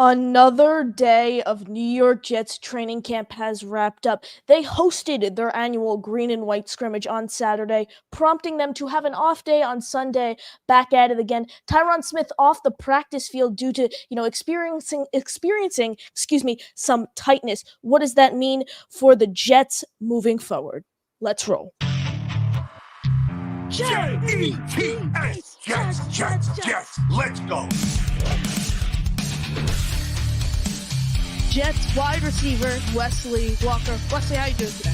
Another day of New York Jets training camp has wrapped up. They hosted their annual green and white scrimmage on Saturday, prompting them to have an off day on Sunday. Back at it again. Tyron Smith off the practice field due to, experiencing some tightness. What does that mean for the Jets moving forward? Let's roll. Jets, Jets, let's go. Jets wide receiver Wesley Walker. Wesley, how you doing today?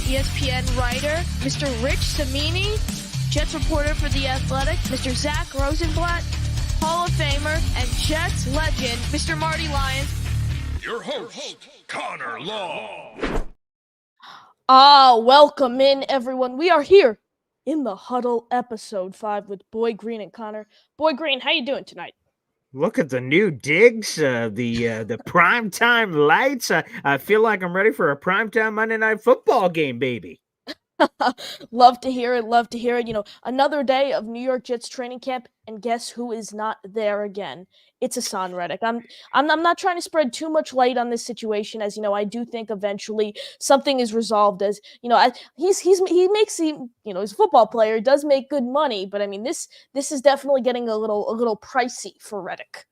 ESPN writer Mr. Rich Samini, Jets reporter for The Athletic, Mr. Zach Rosenblatt, Hall of Famer, and Jets legend Mr. Marty Lyons. Your host, Connor Law. Welcome in, everyone. We are here in the Huddle episode 5 with Boy Green and Connor. Boy Green, how you doing tonight? Look at the new digs, the primetime lights. I feel like I'm ready for a primetime Monday Night Football game, baby. Love to hear it. Love to hear it. Another day of New York Jets training camp, and guess who is not there again? It's Hassan Reddick. I'm not trying to spread too much light on this situation, as I do think eventually something is resolved. As he makes he's a football player, does make good money, but I mean this is definitely getting a little pricey for Reddick.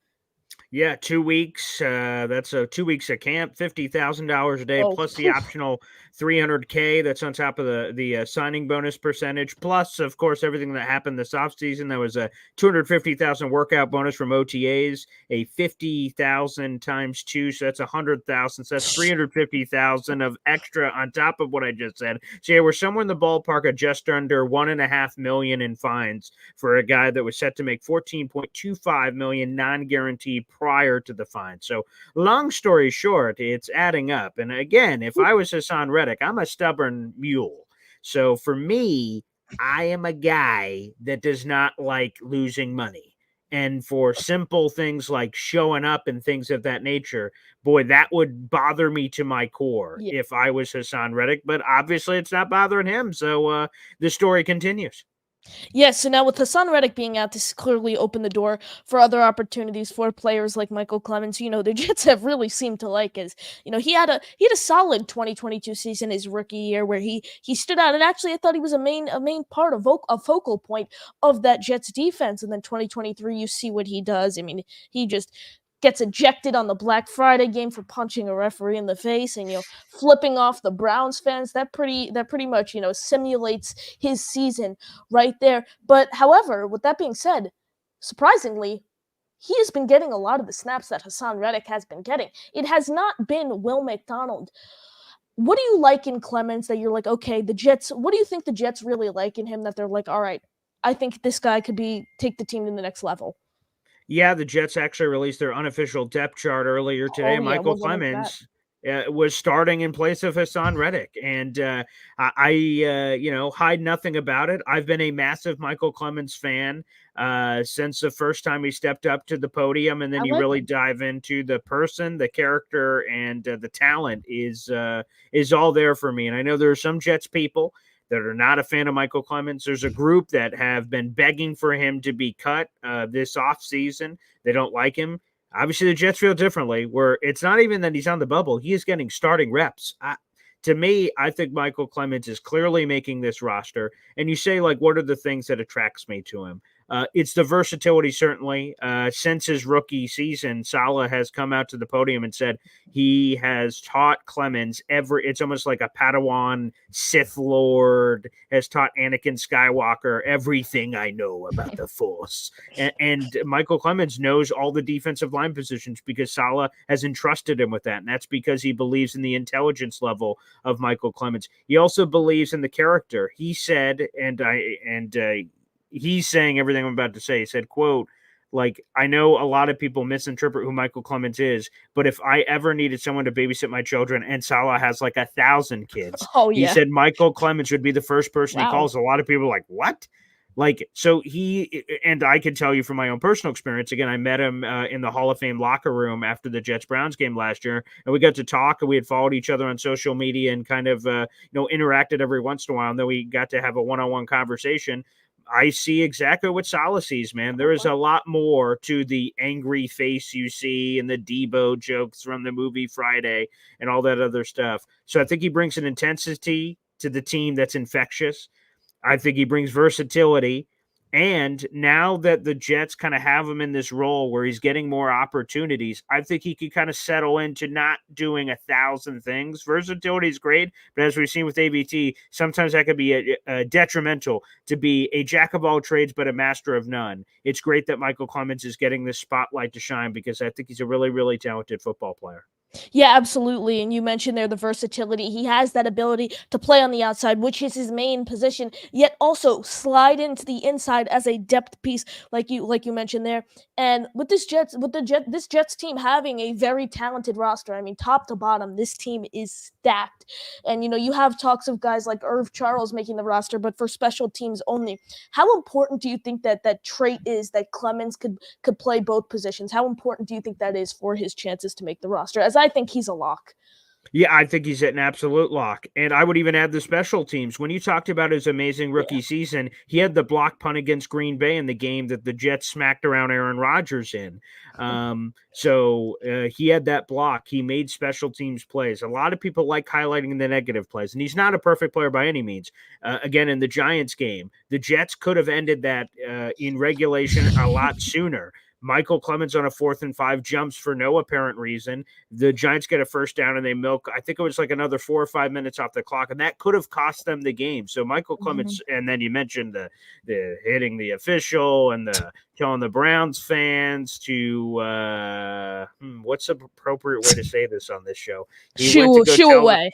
Yeah, 2 weeks. That's 2 weeks of camp, $50,000 a day, plus the optional $300K. That's on top of the signing bonus percentage, plus of course everything that happened this offseason. There was a $250,000 workout bonus from OTAs, a 50,000 times 2, so that's 100,000. So that's 350,000 of extra on top of what I just said. So yeah, we're somewhere in the ballpark of just under $1.5 million in fines for a guy that was set to make $14.25 million non-guaranteed prior to the fine. So long story short, it's adding up. And again, if I was Hassan Reddick, I'm a stubborn mule. So for me, I am a guy that does not like losing money. And for simple things like showing up and things of that nature, boy, that would bother me to my core if I was Hassan Reddick. But obviously it's not bothering him. So the story continues. Yes, so now with Hassan Reddick being out, this clearly opened the door for other opportunities for players like Michael Clemens. The Jets have really seemed to like he had a solid 2022 season his rookie year where he stood out, and actually I thought he was a main part of a focal point of that Jets defense. And then 2023, you see what he does. I mean, he just gets ejected on the Black Friday game for punching a referee in the face and flipping off the Browns fans. That pretty much simulates his season right there. But however, with that being said, surprisingly, he has been getting a lot of the snaps that Hassan Reddick has been getting. It has not been Will McDonald. What do you like in Clemens that you're like, okay, the Jets, what do you think the Jets really like in him that they're like, all right, I think this guy could take the team to the next level? Yeah, the Jets actually released their unofficial depth chart earlier today. Michael Clemens was starting in place of Hassan Reddick, and I hide nothing about it. I've been a massive Michael Clemens fan since the first time he stepped up to the podium, and then you really dive into the person, the character, and the talent is all there for me. And I know there are some Jets people that are not a fan of Michael Clemens. There's a group that have been begging for him to be cut this offseason. They don't like him. Obviously, the Jets feel differently, where it's not even that he's on the bubble. He is getting starting reps. To me, I think Michael Clemens is clearly making this roster. And you say, like, what are the things that attracts me to him? It's the versatility, certainly. Since his rookie season, Saleh has come out to the podium and said he has taught Clemens it's almost like a Padawan Sith Lord has taught Anakin Skywalker everything I know about the Force. And Michael Clemens knows all the defensive line positions because Saleh has entrusted him with that. And that's because he believes in the intelligence level of Michael Clemens. He also believes in the character. He said, he's saying everything I'm about to say. He said, quote, like, I know a lot of people misinterpret who Michael Clemens is, but if I ever needed someone to babysit my children, and Saleh has like 1,000 kids, he said Michael Clemens would be the first person he calls. A lot of people are like, what? Like, so and I can tell you from my own personal experience, again, I met him in the Hall of Fame locker room after the Jets-Browns game last year, and we got to talk, and we had followed each other on social media and kind of, interacted every once in a while, and then we got to have a one-on-one conversation. I see exactly what Salah sees, man. There is a lot more to the angry face you see and the Debo jokes from the movie Friday and all that other stuff. So I think he brings an intensity to the team that's infectious. I think he brings versatility. And now that the Jets kind of have him in this role where he's getting more opportunities, I think he could kind of settle into not doing 1,000 things. Versatility is great, but as we've seen with AVT, sometimes that could be detrimental to be a jack of all trades, but a master of none. It's great that Michael Clemens is getting this spotlight to shine because I think he's a really, really talented football player. Yeah, absolutely. And you mentioned there the versatility. He has that ability to play on the outside, which is his main position, yet also slide into the inside as a depth piece, like you mentioned there. And with this Jets team having a very talented roster, I mean, top to bottom, this team is stacked. And you have talks of guys like Irv Charles making the roster, but for special teams only. How important do you think that trait is that Clemens could play both positions? How important do you think that is for his chances to make the roster? As I think he's a lock. Yeah, I think he's an absolute lock. And I would even add the special teams. When you talked about his amazing rookie season, he had the block punt against Green Bay in the game that the Jets smacked around Aaron Rodgers in. So he had that block. He made special teams plays. A lot of people like highlighting the negative plays, and he's not a perfect player by any means. Again, in the Giants game, the Jets could have ended that in regulation a lot sooner. Michael Clemens on a 4th and 5 jumps for no apparent reason. The Giants get a first down and they milk, I think it was like another 4 or 5 minutes off the clock, and that could have cost them the game. So Michael Clemens, and then you mentioned the hitting the official and the telling the Browns fans to what's the appropriate way to say this on this show? Shoo away.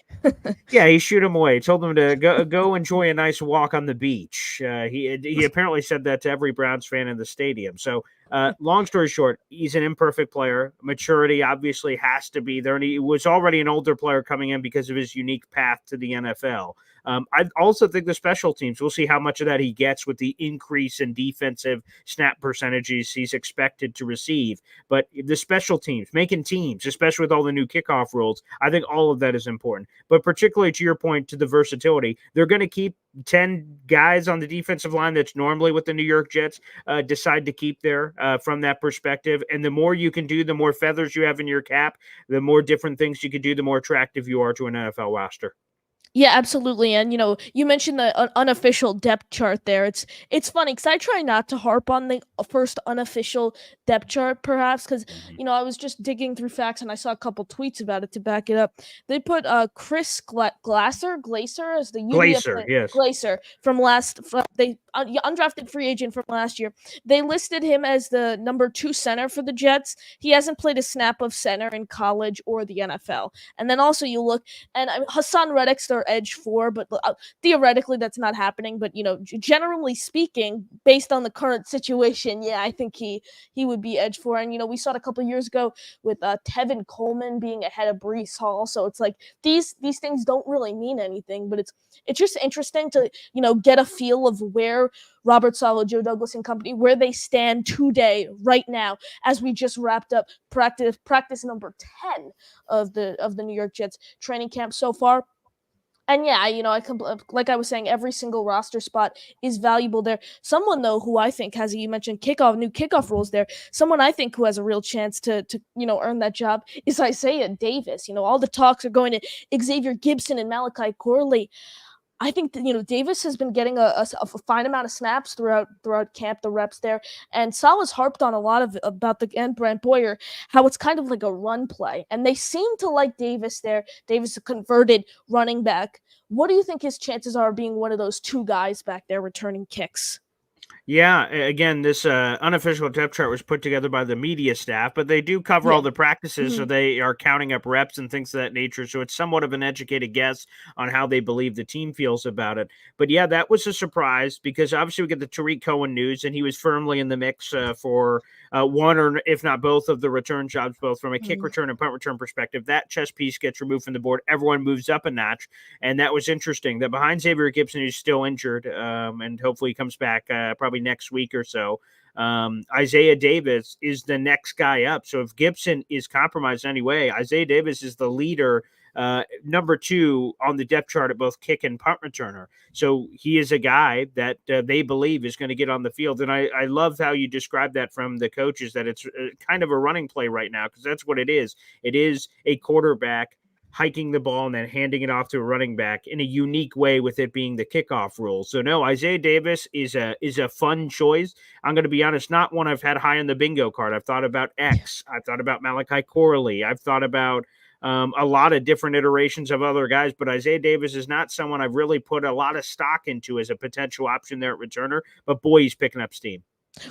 Yeah, he shoot him away. He told him to go enjoy a nice walk on the beach. He apparently said that to every Browns fan in the stadium. So long story short, he's an imperfect player. Maturity obviously has to be there, and he was already an older player coming in because of his unique path to the NFL. I also think the special teams, we'll see how much of that he gets with the increase in defensive snap percentages he's expected to receive. But the special teams, making teams, especially with all the new kickoff rules, I think all of that is important. But particularly to your point, to the versatility, they're going to keep 10 guys on the defensive line that's normally what the New York Jets decide to keep there from that perspective. And the more you can do, the more feathers you have in your cap, the more different things you can do, the more attractive you are to an NFL roster. Yeah, absolutely. And you mentioned the unofficial depth chart there. It's funny because I try not to harp on the first unofficial depth chart, perhaps because I was just digging through facts and I saw a couple tweets about it to back it up. They put Chris Glaser as the Glaser, yes. Glaser from undrafted free agent from last year. They listed him as the number 2 center for the Jets. He hasn't played a snap of center in college or the NFL. And then also you look, and Hassan Reddick's their edge 4, but theoretically that's not happening. But generally speaking, based on the current situation, yeah, I think he would be edge 4. And we saw it a couple years ago with Tevin Coleman being ahead of Breece Hall. So it's like these things don't really mean anything, but it's just interesting to get a feel of where Robert Saleh, Joe Douglas and company, where they stand today, right now, as we just wrapped up practice number 10 of the New York Jets training camp so far. And yeah, like I was saying, every single roster spot is valuable there. Someone though who I think has, you mentioned new kickoff rules there. Someone I think who has a real chance to earn that job is Isaiah Davis. All the talks are going to Xavier Gibson and Malachi Corley. I think that, Davis has been getting a fine amount of snaps throughout camp, the reps there, and Salah's harped on a lot about and Brent Boyer, how it's kind of like a run play, and they seem to like Davis there. Davis, a converted running back. What do you think his chances are of being one of those 2 guys back there returning kicks? Yeah, again, this unofficial depth chart was put together by the media staff, but they do cover all the practices, so they are counting up reps and things of that nature. So it's somewhat of an educated guess on how they believe the team feels about it. But yeah, that was a surprise because obviously we get the Tariq Cohen news, and he was firmly in the mix for one or if not both of the return jobs, both from a kick return and punt return perspective. That chess piece gets removed from the board. Everyone moves up a notch, and that was interesting. That behind Xavier Gibson, who's still injured, and hopefully he comes back probably next week or so. Isaiah Davis is the next guy up. So if Gibson is compromised anyway, Isaiah Davis is the leader, number 2 on the depth chart at both kick and punt returner. So he is a guy that they believe is going to get on the field. And I love how you described that from the coaches, that it's kind of a running play right now, because that's what it is. It is a quarterback hiking the ball and then handing it off to a running back in a unique way, with it being the kickoff rule. So no, Isaiah Davis is a fun choice. I'm going to be honest, not one I've had high on the bingo card. I've thought about X. I've thought about Malachi Corley. I've thought about a lot of different iterations of other guys, but Isaiah Davis is not someone I've really put a lot of stock into as a potential option there at returner, but boy, he's picking up steam.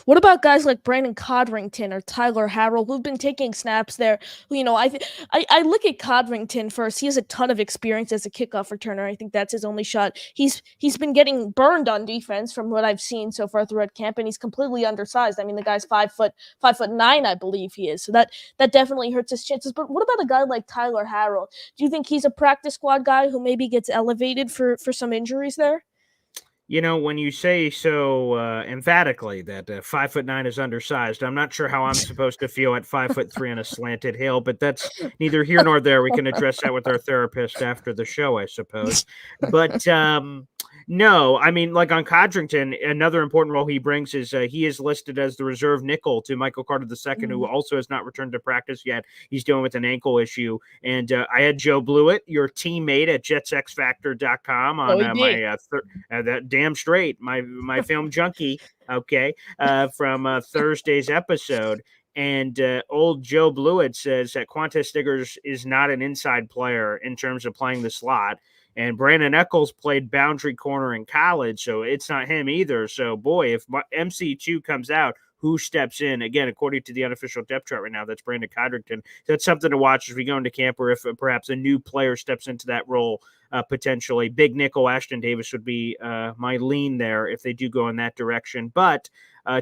What about guys like Brandon Codrington or Tyler Harrell, who've been taking snaps there? I look at Codrington first. He has a ton of experience as a kickoff returner. I think that's his only shot. He's been getting burned on defense from what I've seen so far throughout camp, and he's completely undersized. I mean, the guy's 5'9", I believe he is. So that definitely hurts his chances. But what about a guy like Tyler Harrell? Do you think he's a practice squad guy who maybe gets elevated for some injuries there? When you say so emphatically that 5'9" is undersized, I'm not sure how I'm supposed to feel at 5'3" on a slanted hill, but that's neither here nor there. We can address that with our therapist after the show, I suppose. But no, I mean, like on Codrington, another important role he brings is he is listed as the reserve nickel to Michael Carter II, who also has not returned to practice yet. He's dealing with an ankle issue. And I had Joe Blewett, your teammate at jetsxfactor.com, on that damn straight, my film junkie, okay, from Thursday's episode. And old Joe Blewett says that Quantez Stiggers is not an inside player in terms of playing the slot. And Brandon Eccles played boundary corner in college, so it's not him either. So, boy, if MC2 comes out, who steps in? Again, according to the unofficial depth chart right now, that's Brandon Codrington. That's something to watch as we go into camp, or if perhaps a new player steps into that role potentially. Big nickel Ashton Davis would be my lean there if they do go in that direction. But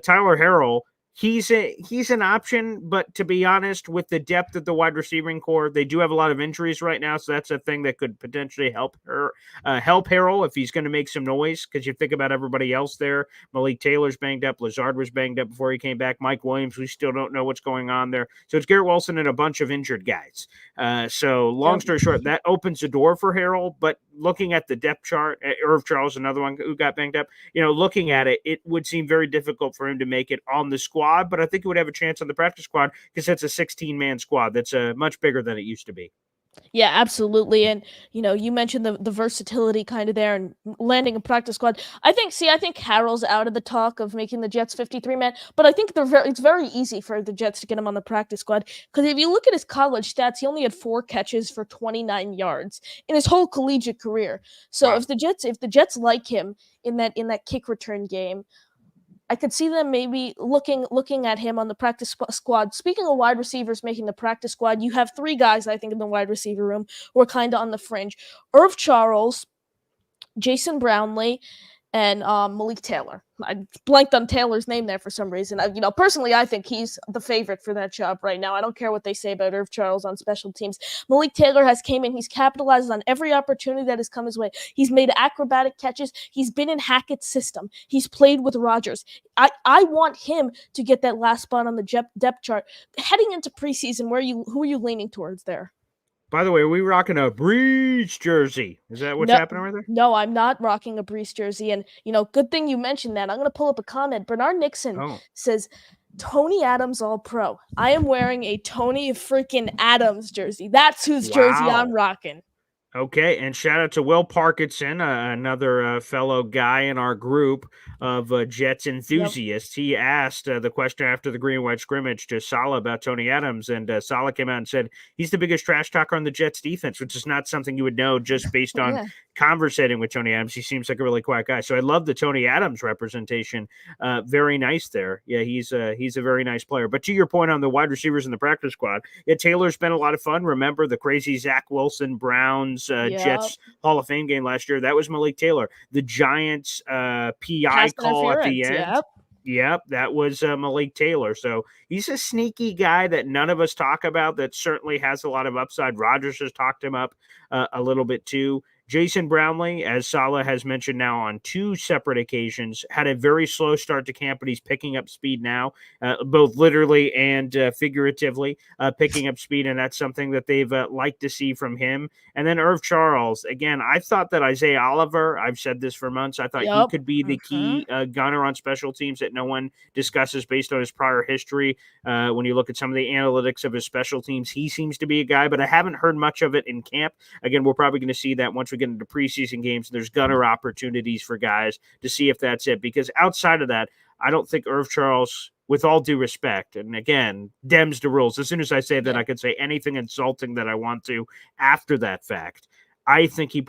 Tyler Harrell, he's an option, but to be honest, with the depth of the wide receiving core, they do have a lot of injuries right now, so that's a thing that could potentially help Harrell if he's going to make some noise, because you think about everybody else there. Malik Taylor's banged up. Lazard was banged up before he came back. Mike Williams, we still don't know what's going on there. So it's Garrett Wilson and a bunch of injured guys. So long story short, that opens the door for Harrell, but looking at the depth chart, Irv Charles, another one who got banged up, looking at it, it would seem very difficult for him to make it on the squad. But I think it would have a chance on the practice squad, because it's a 16-man squad that's much bigger than it used to be. Yeah, absolutely. And, you mentioned the versatility kind of there and landing a practice squad. I think Harrell's out of the talk of making the Jets 53-man, but I think it's very easy for the Jets to get him on the practice squad, because if you look at his college stats, he only had 4 catches for 29 yards in his whole collegiate career. So wow. If the Jets like him in that kick return game, I could see them maybe looking at him on the practice squad. Speaking of wide receivers making the practice squad, you have 3 guys, I think, in the wide receiver room who are kind of on the fringe. Irv Charles, Jason Brownlee, and Malik Taylor. I blanked on Taylor's name there for some reason. Personally, I think he's the favorite for that job right now. I don't care what they say about Irv Charles on special teams. Malik Taylor has came in. He's capitalized on every opportunity that has come his way. He's made acrobatic catches. He's been in Hackett's system. He's played with Rodgers. I want him to get that last spot on the depth chart. Heading into preseason, who are you leaning towards there? By the way, are we rocking a Breeze jersey? Is that what's happening right there? No, I'm not rocking a Breeze jersey. And, good thing you mentioned that. I'm going to pull up a comment. Bernard Nixon says, Tony Adams All-Pro. I am wearing a Tony freaking Adams jersey. That's whose jersey I'm rocking. Okay, and shout out to Will Parkinson, another fellow guy in our group of Jets enthusiasts. Yep. He asked the question after the green and white scrimmage to Saleh about Tony Adams, and Saleh came out and said he's the biggest trash talker on the Jets defense, which is not something you would know just based on conversating with Tony Adams. He seems like a really quiet guy. So I love the Tony Adams representation. Very nice there. Yeah, he's a very nice player. But to your point on the wide receivers in the practice squad, Taylor's been a lot of fun. Remember the crazy Zach Wilson Browns Jets Hall of Fame game last year? That was Malik Taylor. The Giants PI call at the end. Yep, that was Malik Taylor. So he's a sneaky guy that none of us talk about that certainly has a lot of upside. Rodgers has talked him up a little bit too. Jason Brownlee, as Saleh has mentioned now on 2 separate occasions, had a very slow start to camp, but he's picking up speed now, both literally and figuratively, picking up speed, and that's something that they've liked to see from him. And then Irv Charles, again, I thought that Isaiah Oliver, I've said this for months, I thought he Yep. could be the key gunner on special teams that no one discusses based on his prior history. When you look at some of the analytics of his special teams, he seems to be a guy, but I haven't heard much of it in camp. Again, we're probably going to see that once we get into preseason games. There's gunner opportunities for guys to see if that's it, because outside of that, I don't think Irv Charles, with all due respect, and again, Dems the rules. As soon as I say that, I could say anything insulting that I want to after that fact. I think he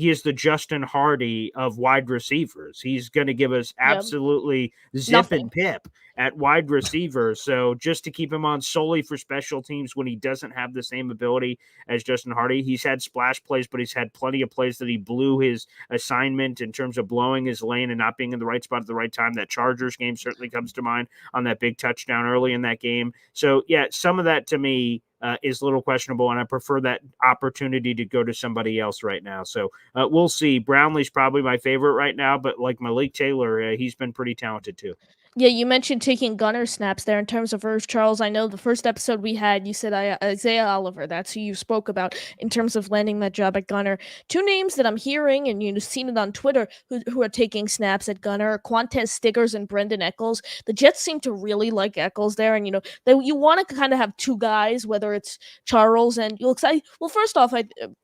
is the Justin Hardy of wide receivers. He's going to give us absolutely zip and pip at wide receiver. So just to keep him on solely for special teams when he doesn't have the same ability as Justin Hardy, he's had splash plays, but he's had plenty of plays that he blew his assignment in terms of blowing his lane and not being in the right spot at the right time. That Chargers game certainly comes to mind on that big touchdown early in that game. So yeah, some of that to me is a little questionable, and I prefer that opportunity to go to somebody else right now. So we'll see. Brownlee's probably my favorite right now, but like Malik Taylor, he's been pretty talented too. Yeah, you mentioned taking gunner snaps there in terms of Irv Charles. I know the first episode we had, you said Isaiah Oliver. That's who you spoke about in terms of landing that job at gunner. 2 names that I'm hearing, and you've seen it on Twitter, who are taking snaps at gunner: Quantez Stiggers and Brendan Eccles. The Jets seem to really like Eccles there, and you want to kind of have 2 guys, whether it's Charles and you'll say, well, first off,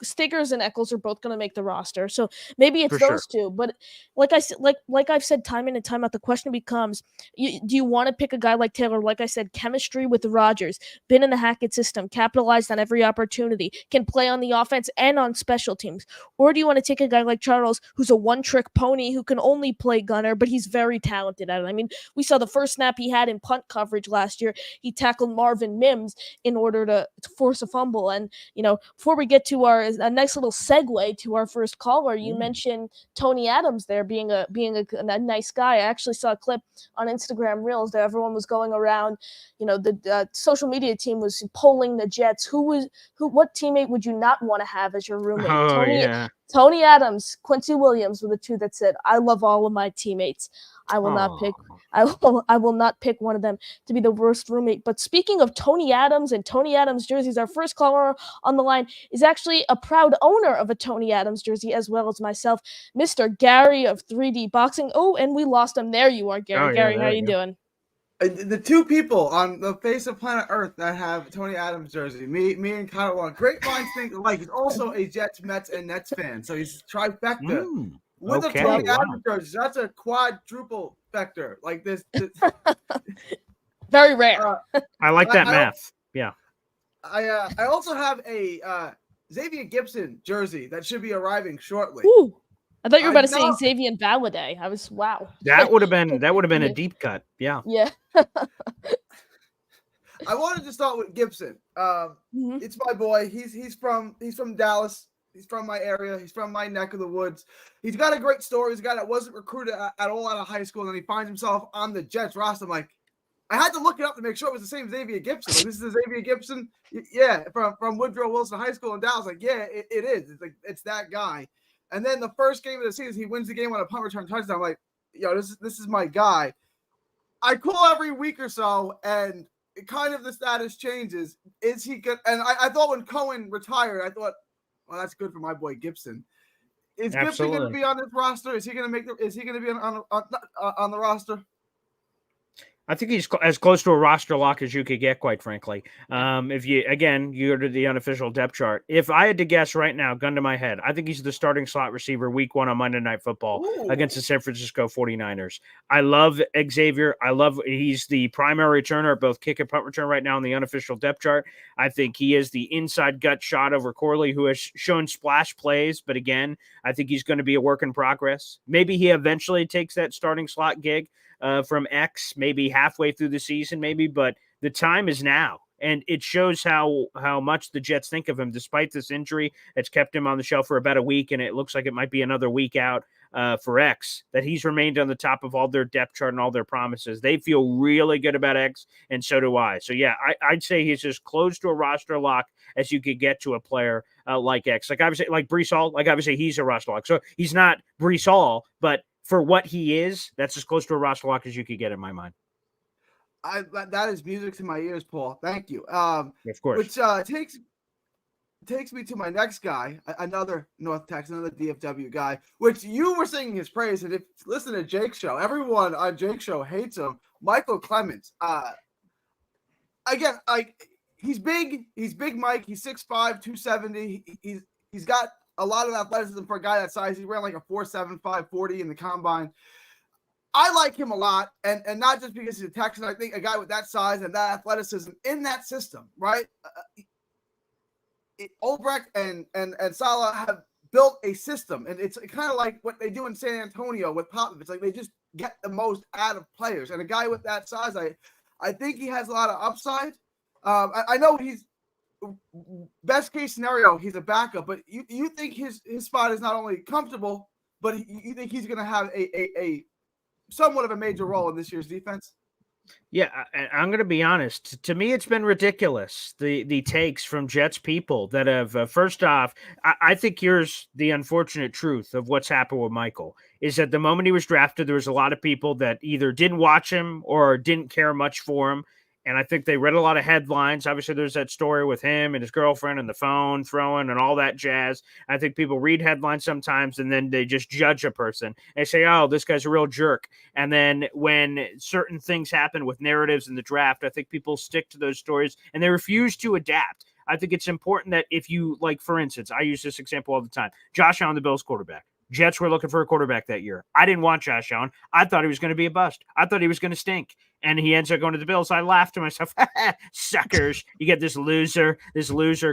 Stiggers and Eccles are both going to make the roster, so maybe it's For those sure. 2. But like I said, like I've said time in and time out, the question becomes, do you want to pick a guy like Taylor? Like I said, chemistry with Rodgers, been in the Hackett system, capitalized on every opportunity, can play on the offense and on special teams? Or do you want to take a guy like Charles, who's a one-trick pony who can only play gunner, but he's very talented at it? I mean, we saw the first snap he had in punt coverage last year. He tackled Marvin Mims in order to force a fumble. And, before we get to a nice little segue to our first caller, you mentioned Tony Adams there being a nice guy. I actually saw a clip on Instagram Reels that everyone was going around. The social media team was polling the Jets. What teammate would you not want to have as your roommate? Tony Adams, Quincy Williams were the 2 that said, "I love all of my teammates. I will not pick. I will not pick one of them to be the worst roommate." But speaking of Tony Adams and Tony Adams jerseys, our first caller on the line is actually a proud owner of a Tony Adams jersey, as well as myself, Mr. Gary of 3D Boxing. Oh, and we lost him. There you are, Gary. Gary, how you doing? The 2 people on the face of planet Earth that have Tony Adams jersey, me and Kyle Long. Great minds think alike. He's also a Jets, Mets, and Nets fan, so he's trifecta. With a Tony Adams jersey, that's a quadruple vector. Like this. Very rare. I like that math. I also have a Xavier Gibson jersey that should be arriving shortly. Ooh. I thought you were about to say Xavier Valladay. I was wow. That would have been a deep cut. Yeah. Yeah. I wanted to start with Gibson. It's my boy. He's from Dallas. He's from my area. He's from my neck of the woods. He's got a great story. He's a guy that wasn't recruited at all out of high school, and then he finds himself on the Jets roster. I'm like, I had to look it up to make sure it was the same Xavier Gibson. Like, this is Xavier Gibson, from Woodrow Wilson High School in Dallas. Like, yeah, it is. It's like it's that guy. And then the first game of the season, he wins the game on a punt return touchdown. I'm like, this is my guy. I call every week or so, and kind of the status changes. Is he good? And I thought when Cohen retired, I thought, well, that's good for my boy Gibson. Is Gibson going to be on this roster? Is he going to be on the roster? I think he's as close to a roster lock as you could get, quite frankly. If you go to the unofficial depth chart. If I had to guess right now, gun to my head, I think he's the starting slot receiver week 1 on Monday Night Football against the San Francisco 49ers. I love Xavier. He's the primary returner at both kick and punt return right now on the unofficial depth chart. I think he is the inside gut shot over Corley, who has shown splash plays. But again, I think he's going to be a work in progress. Maybe he eventually takes that starting slot gig from X, maybe halfway through the season, but the time is now. And it shows how much the Jets think of him, despite this injury that's kept him on the shelf for about a week, and it looks like it might be another week out. for X, that he's remained on the top of all their depth chart and all their promises. They feel really good about X, and so do I. So yeah, I'd say he's as close to a roster lock as you could get to a player like X. Like obviously, like Brees Hall, like obviously he's a roster lock. So he's not Brees Hall, but for what he is, that's as close to a roster lock as you could get in my mind. That is music to my ears, Paul. Thank you. Of course. Which takes me to my next guy, another North Texan, another DFW guy, which you were singing his praise. And if you listen to Jake's show, everyone on Jake's show hates him. Michael Clemens. Again, he's big Mike. He's 6'5", 270. He's got a lot of athleticism for a guy that size. He ran like a 4.75 40 in the combine. I like him a lot, and not just because he's a Texan. I think a guy with that size and that athleticism in that system, right? Olbrecht and Salah have built a system, and it's kind of like what they do in San Antonio with Popovich. Like they just get the most out of players, and a guy with that size, I think he has a lot of upside. I know he's best case scenario, he's a backup, but you think his spot is not only comfortable, but you think he's going to have a somewhat of a major role in this year's defense? Yeah, I'm going to be honest. To me, it's been ridiculous, the takes from Jets people that have, first off, I think here's the unfortunate truth of what's happened with Michael, is that the moment he was drafted, there was a lot of people that either didn't watch him or didn't care much for him. And I think they read a lot of headlines. Obviously, there's that story with him and his girlfriend and the phone throwing and all that jazz. I think people read headlines sometimes and then they just judge a person. They say, oh, this guy's a real jerk. And then when certain things happen with narratives in the draft, I think people stick to those stories and they refuse to adapt. I think it's important that if you, like, for instance, I use this example all the time. Josh Allen, the Bills quarterback. Jets were looking for a quarterback that year. I didn't want Josh Allen. I thought he was going to be a bust. I thought he was going to stink. And he ends up going to the Bills. I laughed to myself, suckers. You get this loser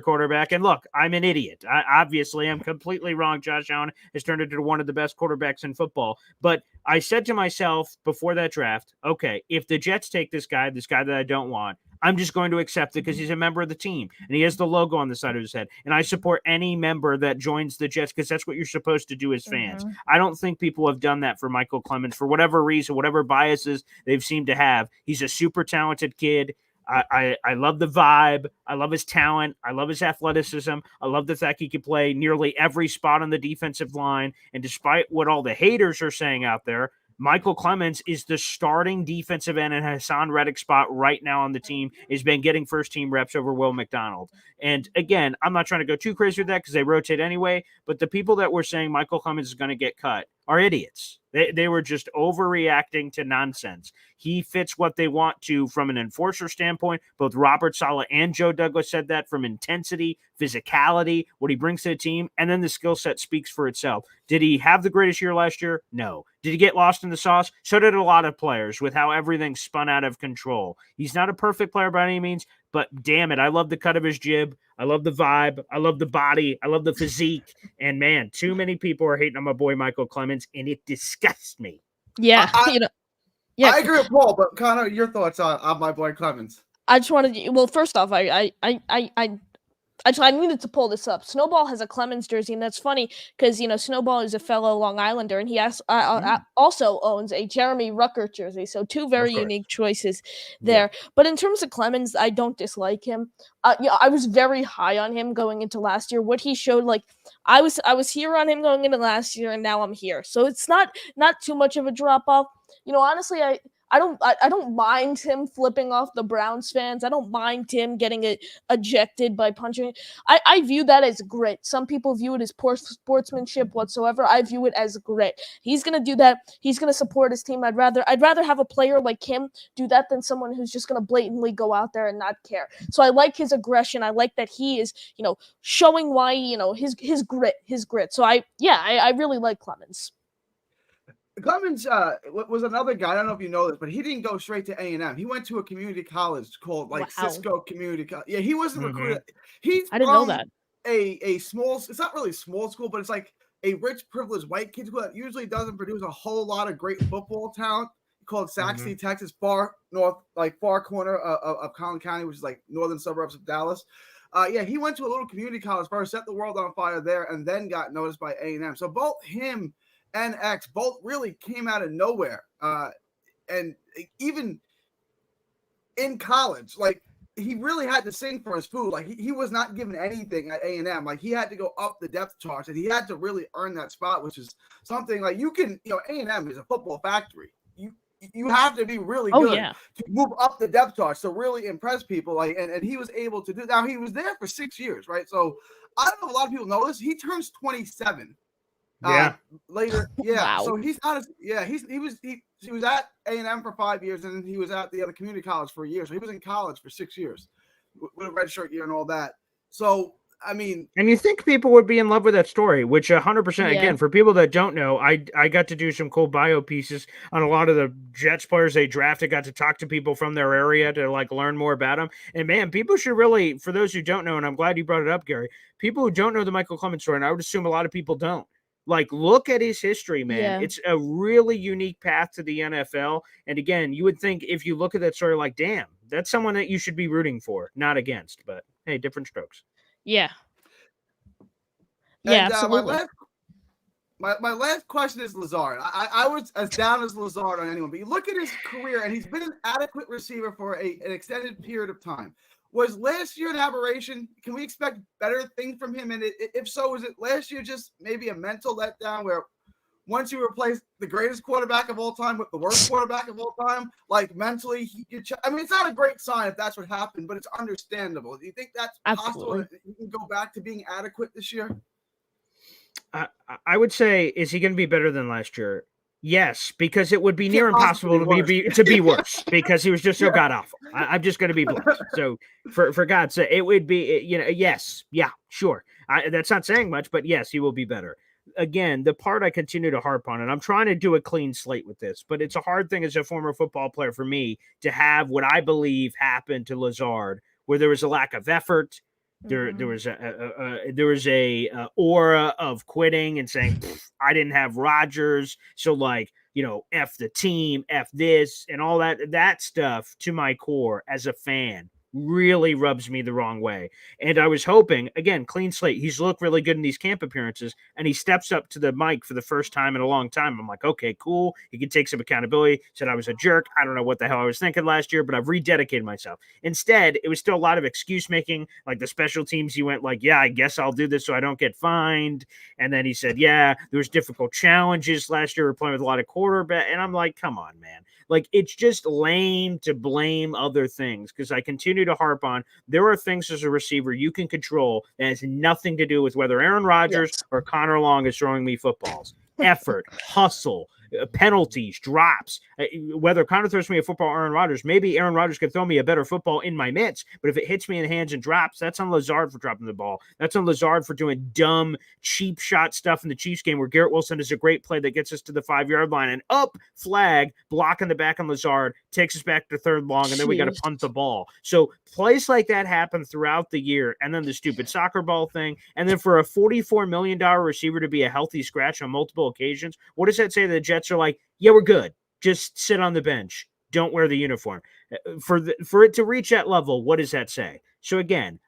quarterback. And look, I'm an idiot. Obviously, I'm completely wrong. Josh Allen has turned into one of the best quarterbacks in football. But I said to myself before that draft, okay, if the Jets take this guy that I don't want, I'm just going to accept it because he's a member of the team and he has the logo on the side of his head. And I support any member that joins the Jets because that's what you're supposed to do as fans. Mm-hmm. I don't think people have done that for Michael Clemens for whatever reason, whatever biases they've seemed to have. He's a super talented kid. I love the vibe. I love his talent. I love his athleticism. I love the fact he can play nearly every spot on the defensive line. And despite what all the haters are saying out there, Michael Clemens is the starting defensive end and Hassan Reddick's spot right now on the team. Has been getting first-team reps over Will McDonald. And again, I'm not trying to go too crazy with that because they rotate anyway, but the people that were saying Michael Clemens is going to get cut are idiots. They were just overreacting to nonsense. He fits what they want to from an enforcer standpoint. Both Robert Saleh and Joe Douglas said that, from intensity, physicality, what he brings to the team, and then the skill set speaks for itself. Did he have the greatest year last year? No. Did he get lost in the sauce? So did a lot of players with how everything spun out of control. He's not a perfect player by any means, but damn it, I love the cut of his jib. I love the vibe. I love the body. I love the physique. And man, too many people are hating on my boy Michael Clemens, and it disgusts me. Yeah, I agree with Paul, but Connor, your thoughts on my boy Clemens? I just wanted to, well, first off, I needed to pull this up. Snowball has a Clemens jersey, and that's funny because, Snowball is a fellow Long Islander, and he also owns a Jeremy Ruckert jersey. So two very unique choices there. Yeah. But in terms of Clemens, I don't dislike him. I was very high on him going into last year. What he showed, I was here on him going into last year, and now I'm here. So it's not too much of a drop off. Honestly, I don't mind him flipping off the Browns fans. I don't mind him getting ejected by punching. I view that as grit. Some people view it as poor sportsmanship whatsoever. I view it as grit. He's gonna do that. He's gonna support his team. I'd rather have a player like him do that than someone who's just gonna blatantly go out there and not care. So I like his aggression. I like that he is, showing why, his grit. So I really like Clemens. Clemens was another guy. I don't know if you know this, but he didn't go straight to A&M. He went to a community college called Cisco Community College. Yeah, he wasn't recruited. I didn't know that. A small, it's not really a small school, but it's like a rich, privileged white kid school that usually doesn't produce a whole lot of great football talent. Called Saxony, Texas, far north, far corner of Collin County, which is northern suburbs of Dallas. He went to a little community college first, set the world on fire there, and then got noticed by A&M. So both him and X both really came out of nowhere. And even in college, like he really had to sing for his food. Like he was not given anything at A&M. Like he had to go up the depth chart, and he had to really earn that spot, which is something like A&M is a football factory. You have to be really good to move up the depth chart to really impress people. Like, and he was able to do. Now he was there for 6 years, right? So I don't know if a lot of people know this. He turns 27. Later. Yeah. Wow. So he's not. He was at A&M for 5 years, and then he was at the other community college for a year. So he was in college for 6 years with a redshirt year and all that. So I mean, and you think people would be in love with that story, which 100%, again, for people that don't know, I got to do some cool bio pieces on a lot of the Jets players they drafted, got to talk to people from their area to like learn more about them. And man, people should really, for those who don't know, and I'm glad you brought it up, Gary, people who don't know the Michael Clemens story, and I would assume a lot of people don't, like, look at his history, man. It's a really unique path to the NFL. And again, you would think if you look at that story, like, damn, that's someone that you should be rooting for, not against. But hey, different strokes. Yeah. Yeah, absolutely. My last question is Lazard. I was as down as Lazard on anyone, but you look at his career, and he's been an adequate receiver for an extended period of time. Was last year an aberration? Can we expect better things from him? And if so, was it last year just maybe a mental letdown where once you replace the greatest quarterback of all time with the worst quarterback of all time, like mentally, it's not a great sign if that's what happened, but it's understandable. Do you think that's possible that he can go back to being adequate this year? I would say, is he going to be better than last year? Yes, because it would be near impossible to be worse because he was just so god awful. I'm just going to be blunt. So for God's sake, it would be, yes, yeah, sure. That's not saying much, but yes, he will be better. Again, the part I continue to harp on, and I'm trying to do a clean slate with this, but it's a hard thing as a former football player for me to have what I believe happened to Lazard, where there was a lack of effort. There was a aura of quitting and saying, I didn't have Rodgers, so like, F the team, F this, and all that stuff to my core as a fan really rubs me the wrong way. And I was hoping, again, clean slate, he's looked really good in these camp appearances, and he steps up to the mic for the first time in a long time. I'm like, okay, cool. He can take some accountability. Said I was a jerk. I don't know what the hell I was thinking last year, but I've rededicated myself. Instead, it was still a lot of excuse making, like the special teams. He went like, yeah, I guess I'll do this so I don't get fined. And then he said, yeah, there was difficult challenges last year. We're playing with a lot of quarterback. And I'm like, come on, man. Like, it's just lame to blame other things, because I continue to harp on there are things as a receiver you can control that has nothing to do with whether Aaron Rodgers or Connor Long is throwing me footballs. Effort, hustle, penalties, drops. Whether Connor throws me a football or Aaron Rodgers, maybe Aaron Rodgers could throw me a better football in my mitts, but if it hits me in the hands and drops, that's on Lazard for dropping the ball. That's on Lazard for doing dumb, cheap shot stuff in the Chiefs game where Garrett Wilson is a great play that gets us to the 5-yard line and up, flag, block in the back on Lazard, takes us back to third long, and then we got to punt the ball. So plays like that happen throughout the year, and then the stupid soccer ball thing, and then for a $44 million receiver to be a healthy scratch on multiple occasions, what does that say? The Jets are like, yeah, we're good. Just sit on the bench. Don't wear the uniform. For it to reach that level, what does that say? So again,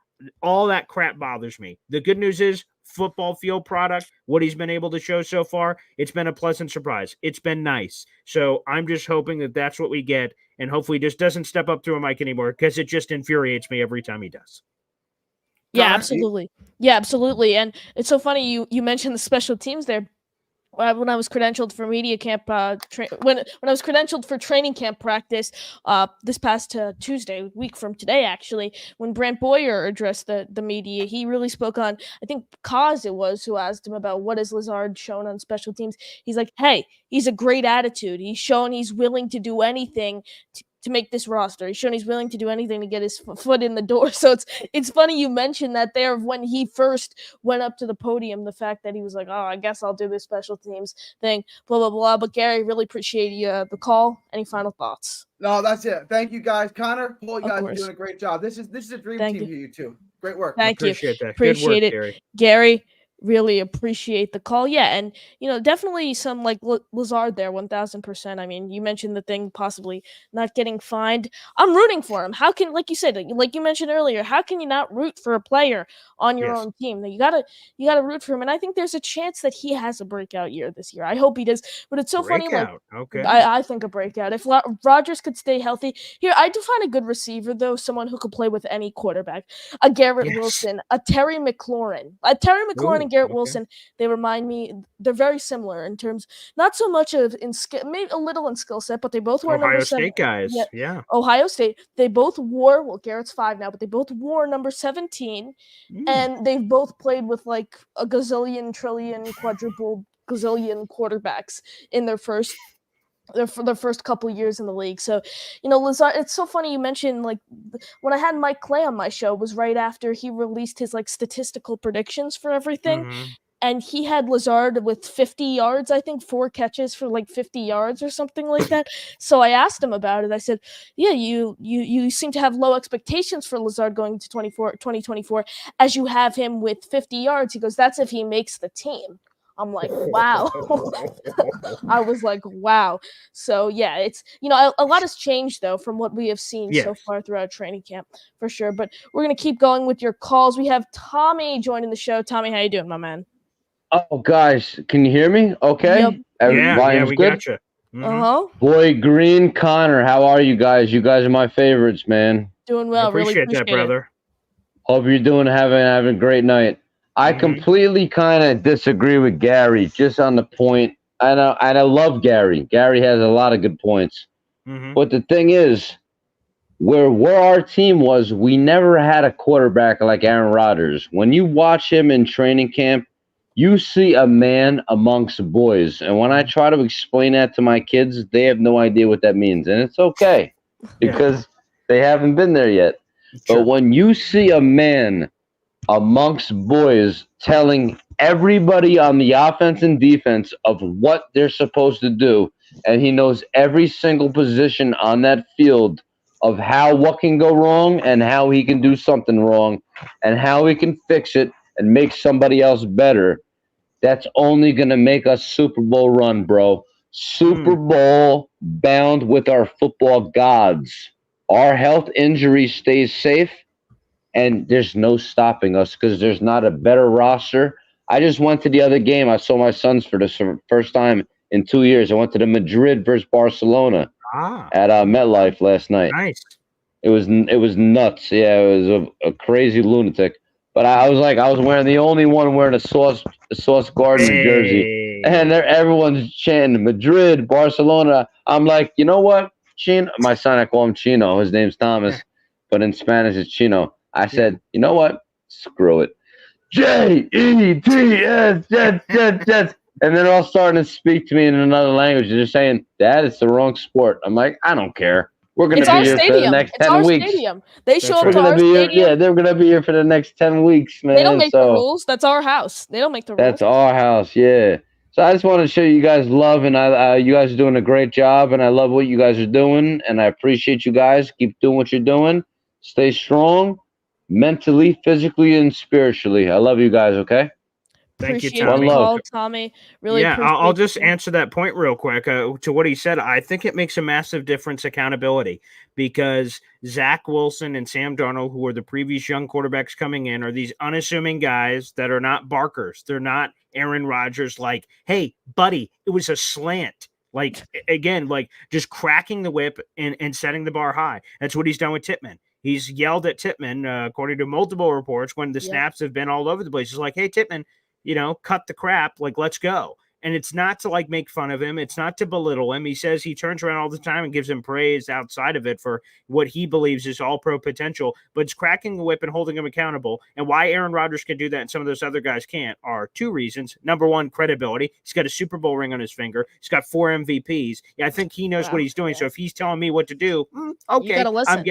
all that crap bothers me. The good news is football field product, what he's been able to show so far, it's been a pleasant surprise. It's been nice. So I'm just hoping that that's what we get, and hopefully he just doesn't step up to a mic anymore, because it just infuriates me every time he does. Yeah, absolutely. Yeah, absolutely. And it's so funny you mentioned the special teams there. When I was credentialed for media camp, when I was credentialed for training camp practice, this past Tuesday, week from today, actually, when Brant Boyer addressed the media, he really spoke on, I think Kaz it was who asked him about what has Lazard shown on special teams. He's like, hey, he's a great attitude. He's shown he's willing to do anything to make this roster. He's shown he's willing to do anything to get his foot in the door. So it's funny you mentioned that there of when he first went up to the podium, the fact that he was like, oh, I guess I'll do this special teams thing, blah, blah, blah. But Gary, really appreciate you the call. Any final thoughts? No, that's it. Thank you guys. Connor, Paul, you guys are doing a great job. This is a dream team here, you two. Great work. Thank you. Appreciate that. Appreciate Good work, it. Gary, Really appreciate the call. Yeah, and definitely some like Lazard there, 1000%. I mean, you mentioned the thing possibly not getting fined. I'm rooting for him. How can, like you said, like you mentioned earlier, how can you not root for a player on your Yes. own team? You gotta root for him, and I think there's a chance that he has a breakout year this year. I hope he does. But it's so funny, like Breakout. Okay. I think a breakout. If Rodgers could stay healthy, here I define a good receiver though, someone who could play with any quarterback. A Garrett Yes. Wilson, a Terry McLaurin. Terry McLaurin and Garrett Okay. Wilson, they remind me, they're very similar in terms, not so much of in skill, maybe a little in skill set, but they both wore number Ohio 7. State guys. Yeah, Yeah. Ohio State. They both wore, well, Garrett's 5 now, but they both wore number 17, and they've both played with like a gazillion, trillion, quadruple gazillion quarterbacks in their first couple years in the league. So, Lazard, it's so funny you mentioned, like, when I had Mike Clay on my show was right after he released his like statistical predictions for everything. And he had Lazard with 50 yards, I think 4 catches for like 50 yards or something like that. So I asked him about it. I said, yeah, you seem to have low expectations for Lazard going to 2024 as you have him with 50 yards. He goes, that's if he makes the team. I'm like, wow. I was like, wow. So yeah, it's a lot has changed though from what we have seen so far throughout training camp for sure. But we're gonna keep going with your calls. We have Tommy joining the show. Tommy, how you doing, my man? Oh, guys, can you hear me? Okay. Yep. Yeah, we good? got you. Boy, Green, Connor, how are you guys? You guys are my favorites, man. Doing well. Appreciate really that, brother. Hope you're having a great night. I completely kind of disagree with Gary just on the point. And I love Gary. Gary has a lot of good points. But the thing is, where our team was, we never had a quarterback like Aaron Rodgers. When you watch him in training camp, you see a man amongst boys. And when I try to explain that to my kids, they have no idea what that means. And it's okay because they haven't been there yet. But when you see a man amongst boys telling everybody on the offense and defense of what they're supposed to do, and he knows every single position on that field of what can go wrong and how he can do something wrong and how he can fix it and make somebody else better, that's only going to make us Super Bowl run, bro. Super Bowl bound with our football gods. Our health injury stays safe, and there's no stopping us because there's not a better roster. I just went to the other game. I saw my sons for the first time in 2 years. I went to the Madrid versus Barcelona at MetLife last night. Nice. It was nuts. Yeah, it was a crazy lunatic. But I was wearing the only one wearing a Sauce Gardner jersey, and everyone's chanting Madrid, Barcelona. I'm like, you know what, Chino? My son, I call him Chino. His name's Thomas, but in Spanish it's Chino. I said, you know what? Screw it. Jets, Jets. And then they're all starting to speak to me in another language. They're saying, Dad, it's the wrong sport. I'm like, I don't care. We're going to be here for the next 10 weeks. Stadium. They show up to our stadium. Yeah, they're going to be here for the next 10 weeks, man. They don't make the rules. That's our house. They don't make the rules. That's our house, yeah. So I just want to show you guys love, and you guys are doing a great job, and I love what you guys are doing, and I appreciate you guys. Keep doing what you're doing. Stay strong, mentally, physically, and spiritually. I love you guys, okay? Thank you, Tommy. Tommy. Really appreciate I'll just answer that point real quick to what he said. I think it makes a massive difference accountability because Zach Wilson and Sam Darnold, who are the previous young quarterbacks coming in, are these unassuming guys that are not barkers. They're not Aaron Rodgers like, hey, buddy, it was a slant. Like, again, like just cracking the whip and setting the bar high. That's what he's done with Tippmann. He's yelled at Tippmann, according to multiple reports, when the snaps have been all over the place. He's like, hey, Tippmann, cut the crap, like, let's go. And it's not to like make fun of him. It's not to belittle him. He says he turns around all the time and gives him praise outside of it for what he believes is all pro potential, but it's cracking the whip and holding him accountable. And why Aaron Rodgers can do that and some of those other guys can't are 2 reasons. Number one, credibility. He's got a Super Bowl ring on his finger. He's got 4 MVPs. Yeah, I think he knows what he's doing. So if he's telling me what to do, okay, you gotta listen.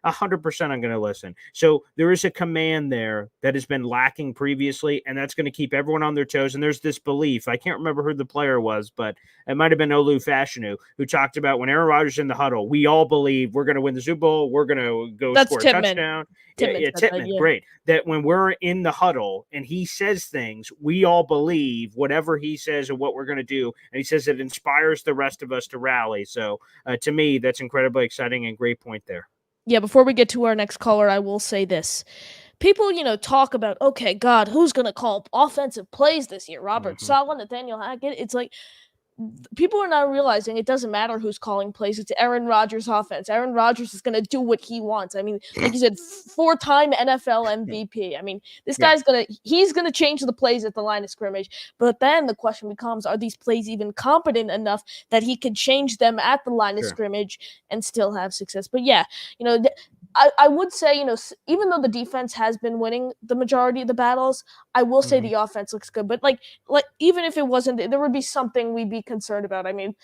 100% I'm going to listen. So there is a command there that has been lacking previously, and that's going to keep everyone on their toes. And there's this belief. I can't remember who the player was, but it might have been Olu Fashanu, who talked about when Aaron Rodgers in the huddle, we all believe we're going to win the Super Bowl. We're going to go That's score a Tippmann. touchdown. Tippmann, Tippmann, great. That when we're in the huddle and he says things, we all believe whatever he says and what we're going to do. And he says it inspires the rest of us to rally. So to me, that's incredibly exciting and great point there. Yeah, before we get to our next caller, I will say this. People, talk about, okay, God, who's going to call offensive plays this year? Robert Saleh, Nathaniel Hackett. It's like, people are not realizing it doesn't matter who's calling plays. It's Aaron Rodgers' offense. Aaron Rodgers is going to do what he wants. I mean, like you said, 4-time NFL MVP. I mean, this guy's he's going to change the plays at the line of scrimmage. But then the question becomes, are these plays even competent enough that he could change them at the line of scrimmage and still have success? But yeah, I would say, even though the defense has been winning the majority of the battles, I will say the offense looks good. But like even if it wasn't, there would be something we'd be concerned about. I mean,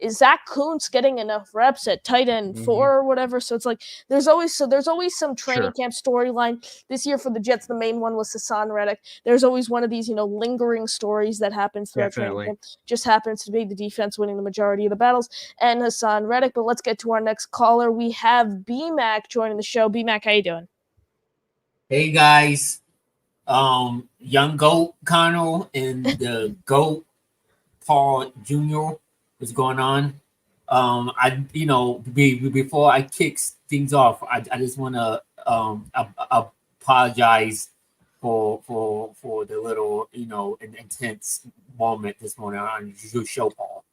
is Zach Kuntz getting enough reps at tight end 4 or whatever? So it's like there's always some training camp storyline this year for the Jets. The main one was Hassan Reddick. There's always one of these lingering stories that happens throughout training camp. Just happens to be the defense winning the majority of the battles and Hassan Reddick. But let's get to our next caller. We have B-Mac joining the show. B-Mac, how you doing? Hey guys, young GOAT Connell and the GOAT Paul Jr. What's going on? Before I kick things off, I just want to apologize for the little intense moment this morning on your show, Paul.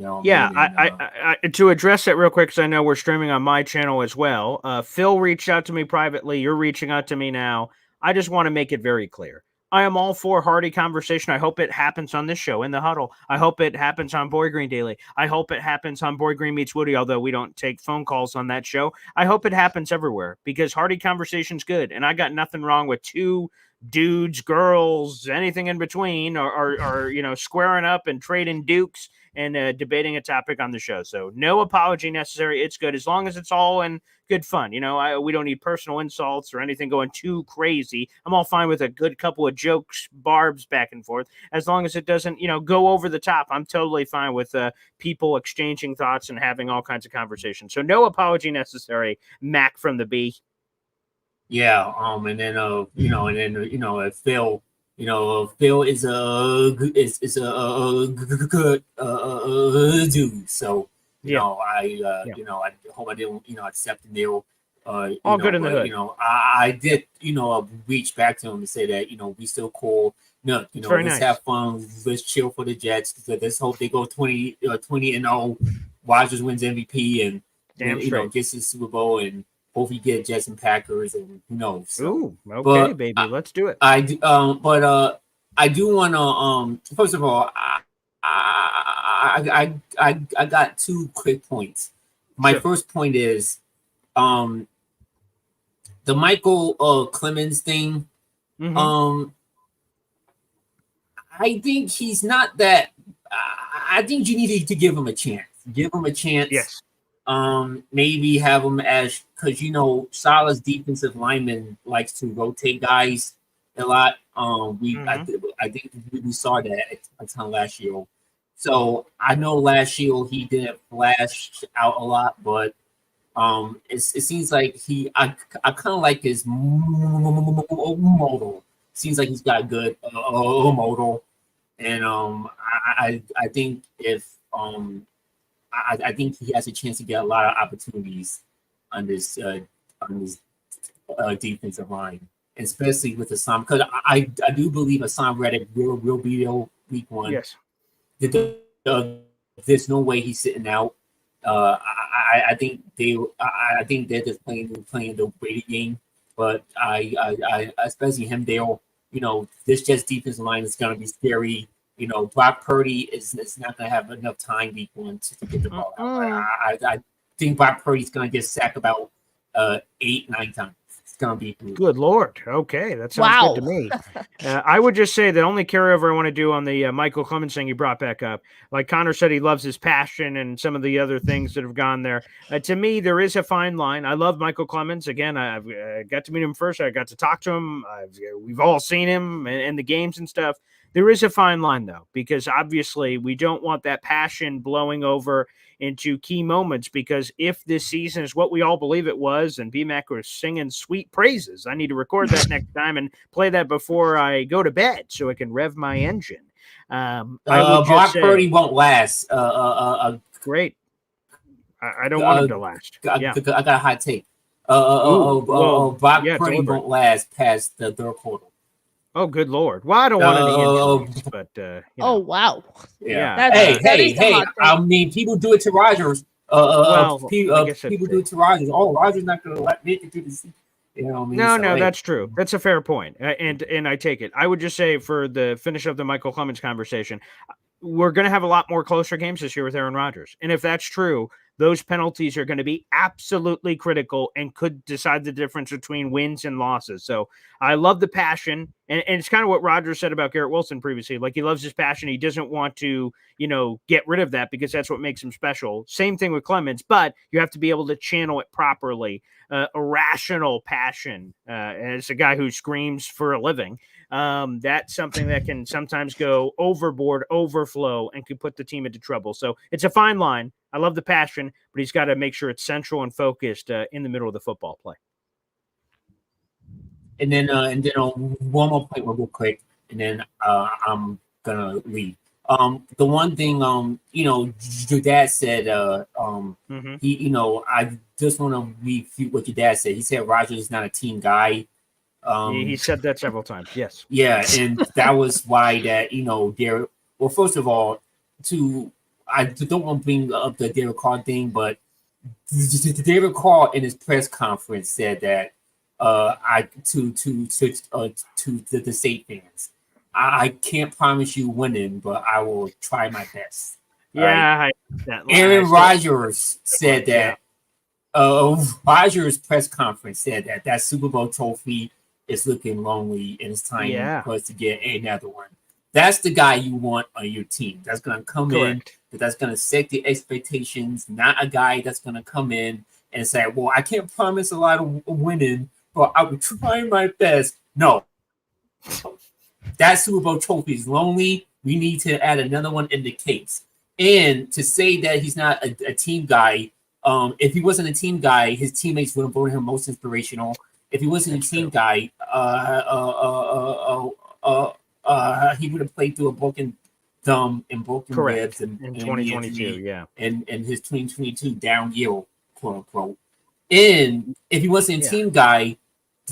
I to address it real quick, because I know we're streaming on my channel as well. Phil reached out to me privately. You're reaching out to me now. I just want to make it very clear. I am all for hearty conversation. I hope it happens on this show, in the huddle. I hope it happens on Boy Green Daily. I hope it happens on Boy Green Meets Woody, although we don't take phone calls on that show. I hope it happens everywhere, because hearty conversation's good, and I got nothing wrong with two dudes, girls, anything in between, or squaring up and trading dukes and debating a topic on the show. So no apology necessary. It's good as long as it's all in good fun. We don't need personal insults or anything going too crazy. I'm all fine with a good couple of jokes, barbs back and forth, as long as it doesn't, go over the top. I'm totally fine with people exchanging thoughts and having all kinds of conversations. So no apology necessary. Mac from the B. Yeah. Phil. Phil is a good dude. So I hope I didn't accept the deal. All good in the hood. I did reach back to him and say that we still cool. No, let's nice. Have fun. Let's chill for the Jets. Let's hope they go 20-0. Rodgers wins MVP and gets the Super Bowl and. Hopefully get Jets and Packers and who knows. So, okay, baby, let's do it. I do want to first of all, I got 2 quick points. My first point is the Michael Clemens thing. I think he's not that I think you need to give him a chance. Give him a chance. Yes. Maybe have him as because Salah's defensive lineman likes to rotate guys a lot. I think we saw that a ton last year. So I know last year he didn't flash out a lot, but it seems like I kind of like his modal. Seems like he's got good modal, and I think if I think he has a chance to get a lot of opportunities on this defensive line, especially with Hassan. Because I do believe Hassan Reddick will be there week 1. Yes. There's no way he's sitting out. I think they're just playing the waiting game. But I especially him there. This Jets defensive line is going to be scary. Brock Purdy is not going to have enough time week 1 to get the ball out. I think Brock Purdy's going to get sacked about 8-9 times. gonna be brutal. Good Lord. Okay, that sounds good to me. I would just say the only carryover I want to do on the Michael Clemens thing you brought back up, like Connor said, he loves his passion and some of the other things that have gone there. To me, there is a fine line. I love Michael Clemens. Again, I've got to meet him first. I got to talk to him. We've all seen him in the games and stuff. There is a fine line, though, because obviously we don't want that passion blowing over into key moments, because if this season is what we all believe it was and BMAC was singing sweet praises, I need to record that next time and play that before I go to bed so I can rev my engine. I would just say, Purdy won't last. Great. I don't want him to last. I got a hot take. Brock Purdy won't last past the third quarter. Oh, good Lord. Well, I don't want any injuries, but Oh, wow. Yeah. Hey. I mean, people do it to Rodgers. People do it to Rodgers. Oh, Rodgers not going to make it through the season. You know what I mean? No, that's true. That's a fair point. And I take it. I would just say, for the finish of the Michael Clemens conversation, we're going to have a lot more closer games this year with Aaron Rodgers. And if that's true, those penalties are going to be absolutely critical and could decide the difference between wins and losses. So I love the passion. And it's kind of what Rodgers said about Garrett Wilson previously. Like, he loves his passion. He doesn't want to, get rid of that, because that's what makes him special. Same thing with Clemens, but you have to be able to channel it properly. A rational passion, as a guy who screams for a living. That's something that can sometimes go overboard, overflow, and can put the team into trouble. So it's a fine line. I love the passion, but he's got to make sure it's central and focused in the middle of the football play. And then one more point real quick, and then I'm gonna leave. The one thing, your dad said, I just want to refute what your dad said. He said Rodgers is not a team guy. He said that several times. Yes. Yeah, and that was why that Derek. Well, first of all, I don't want to bring up the Derek Carr thing, but Derek Carr in his press conference said that to the State fans, I can't promise you winning, but I will try my best. Yeah. Right? Aaron Rodgers said that. Rodgers' press conference said that Super Bowl trophy is looking lonely and it's time for us to get another one. That's the guy you want on your team. That's going to come in, that's going to set the expectations, not a guy that's going to come in and say, well, I can't promise a lot of winning, but I will try my best. No. That Super Bowl trophy is lonely. We need to add another one in the case. And to say that he's not a team guy, if he wasn't a team guy, his teammates would have voted him most inspirational. If he wasn't a team guy, he would have played through a broken thumb and broken ribs in 2022, and his 2022 down year, quote unquote. And if he wasn't a team guy,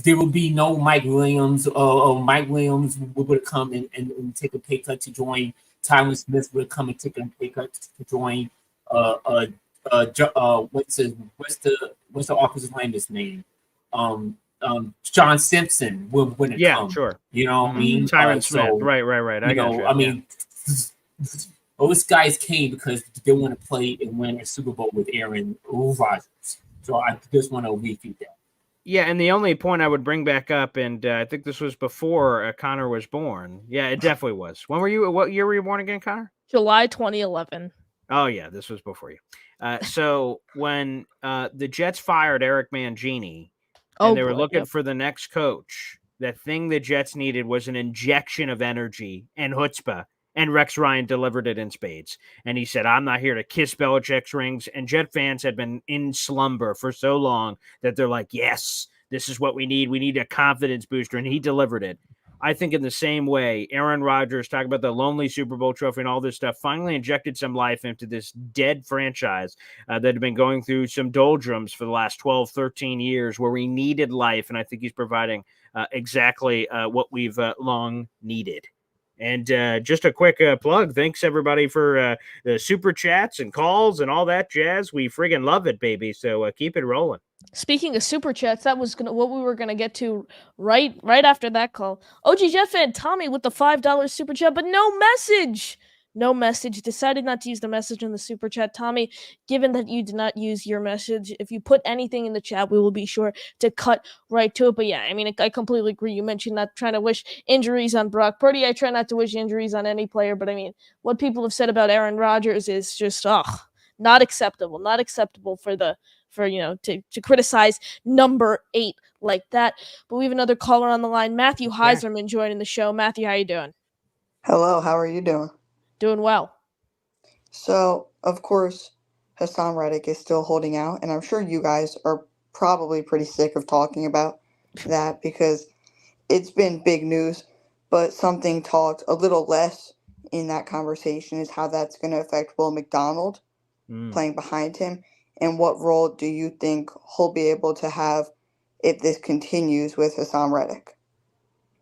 there would be no Mike Williams. Mike Williams would have come and take a pay cut to join. Tyron Smith would have come and take a pay cut to join. What's the officer's name? John Simpson would have come. Sure. You know what I mean? Tyron Smith. Right. I mean, those guys came because they want to play and win a Super Bowl with Aaron Rodgers. So I just want to refute that. Yeah, and the only point I would bring back up, and I think this was before Connor was born. Yeah, it definitely was. What year were you born again, Connor? July 2011. Oh, yeah, this was before you. So when the Jets fired Eric Mangini, and they were looking for the next coach, the thing the Jets needed was an injection of energy and chutzpah, and Rex Ryan delivered it in spades. And he said, I'm not here to kiss Belichick's rings. And Jet fans had been in slumber for so long that they're like, yes, this is what we need. We need a confidence booster. And he delivered it. I think in the same way, Aaron Rodgers, talking about the lonely Super Bowl trophy and all this stuff, finally injected some life into this dead franchise that had been going through some doldrums for the last 12, 13 years where we needed life. And I think he's providing exactly what we've long needed. And just a quick plug. Thanks, everybody, for the super chats and calls and all that jazz. We friggin' love it, baby. So keep it rolling. Speaking of super chats, that was what we were gonna get to right after that call. OG Jet fan Tommy with the $5 super chat, but no message. no message. Decided not to use the message in the super chat. Tommy, given that you did not use your message, if you put anything in the chat, we will be sure to cut right to it. But yeah, I mean, I completely agree. You mentioned not trying to wish injuries on Brock Purdy. I try not to wish injuries on any player, but I mean, what people have said about Aaron Rodgers is just not acceptable. Not acceptable to criticize number 8 like that. But we have another caller on the line, Matthew Heiserman, joining the show. Matthew, how you doing? Hello, how are you doing? Doing well. So, of course, Hassan Reddick is still holding out, and I'm sure you guys are probably pretty sick of talking about that because it's been big news, but something talked a little less in that conversation is how that's going to affect Will McDonald playing behind him, and what role do you think he'll be able to have if this continues with Hassan Reddick?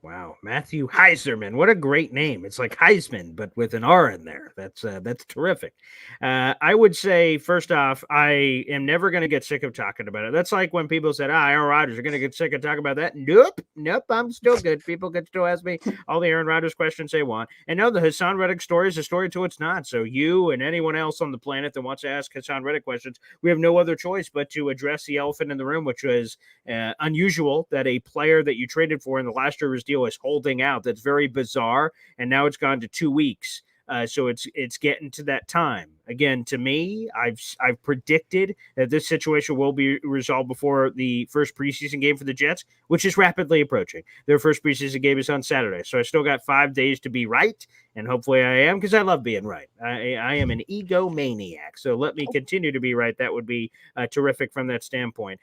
Wow, Matthew Heiserman. What a great name. It's like Heisman, but with an R in there. That's terrific. I would say, first off, I am never going to get sick of talking about it. That's like when people said, Aaron Rodgers, you're going to get sick of talking about that. Nope, I'm still good. People can still ask me all the Aaron Rodgers questions they want. And no, the Hassan Reddick story is a story till it's not. So you and anyone else on the planet that wants to ask Hassan Reddick questions, we have no other choice but to address the elephant in the room, which was unusual that a player that you traded for in the last year's deal is holding out. That's very bizarre, and now it's gone to 2 weeks. So it's getting to that time. Again, to me, I've predicted that this situation will be resolved before the first preseason game for the Jets, which is rapidly approaching. Their first preseason game is on Saturday, so I still got 5 days to be right, and hopefully I am, because I love being right. I am an egomaniac, so let me continue to be right. That would be terrific from that standpoint.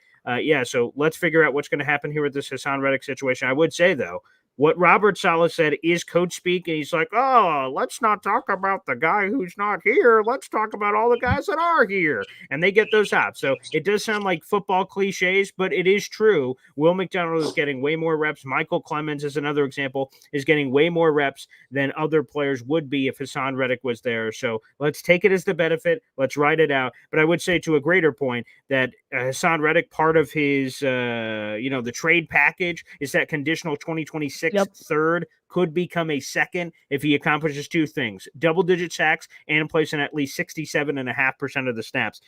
So let's figure out what's going to happen here with this Hassan Reddick situation. I would say, though, what Robert Saleh said is coach speak, and he's like, let's not talk about the guy who's not here. Let's talk about all the guys that are here. And they get those hops. So it does sound like football cliches, but it is true. Will McDonald is getting way more reps. Michael Clemens is another example, is getting way more reps than other players would be if Hassan Reddick was there. So let's take it as the benefit. Let's write it out. But I would say, to a greater point, that Hassan Reddick, part of his, the trade package is that conditional 2026 third could become a second if he accomplishes 2 things: double-digit sacks and plays in at least 67.5% of the snaps.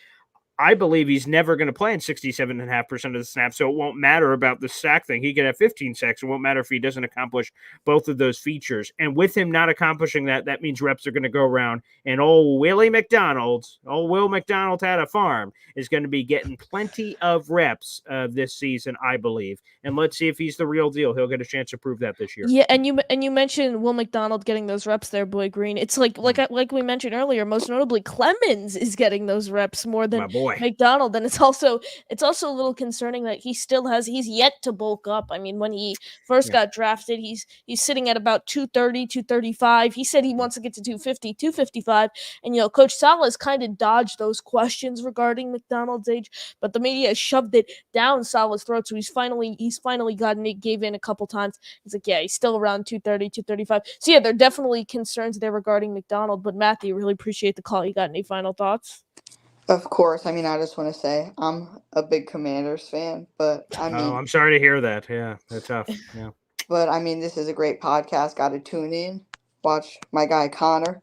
I believe he's never going to play in 67.5% of the snaps, so it won't matter about the sack thing. He could have 15 sacks. It won't matter if he doesn't accomplish both of those features. And with him not accomplishing that, that means reps are going to go around. And Will McDonald had a farm, is going to be getting plenty of reps this season, I believe. And let's see if he's the real deal. He'll get a chance to prove that this year. Yeah, and you mentioned Will McDonald getting those reps there, Boy Green. It's like we mentioned earlier, most notably Clemens is getting those reps more than McDonald, and it's also a little concerning that he's yet to bulk up. I mean, when he first got drafted, he's sitting at about 230, 235. He said he wants to get to 250, 255, and Coach Saleh has kind of dodged those questions regarding McDonald's age, but the media has shoved it down Saleh's throat, so he's finally gave in a couple times. He's like, yeah, he's still around 230, 235. So yeah, there are definitely concerns there regarding McDonald, but Matthew, really appreciate the call. You got any final thoughts? Of course. I mean, I just want to say I'm a big Commanders fan, but I mean... I'm sorry to hear that. Yeah, that's tough. Yeah. But, I mean, this is a great podcast. Got to tune in, watch my guy Connor,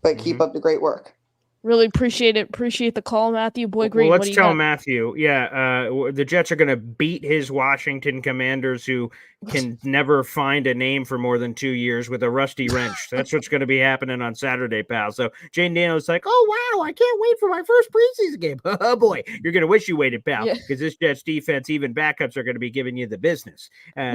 but keep up the great work. Really appreciate it. Appreciate the call, Matthew. Boy Green, let's tell Matthew. The Jets are going to beat his Washington Commanders, who can never find a name for more than 2 years, with a rusty wrench. That's what's going to be happening on Saturday, pal. So Jane Daniels like, oh, wow, I can't wait for my first preseason game. Oh, boy, you're going to wish you waited, pal, because this Jets defense, even backups, are going to be giving you the business.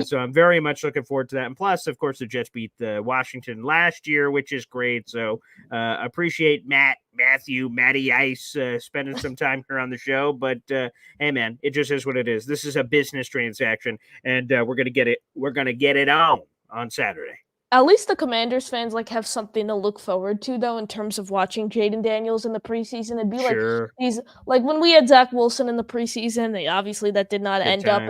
So I'm very much looking forward to that. And plus, of course, the Jets beat Washington last year, which is great. So appreciate Matty Ice spending some time here on the show. But hey, man, it just is what it is. This is a business transaction, and we're gonna get it. We're gonna get it on Saturday. At least the Commanders fans have something to look forward to, though, in terms of watching Jaden Daniels in the preseason. It'd be he's like when we had Zach Wilson in the preseason. Obviously, that did not end up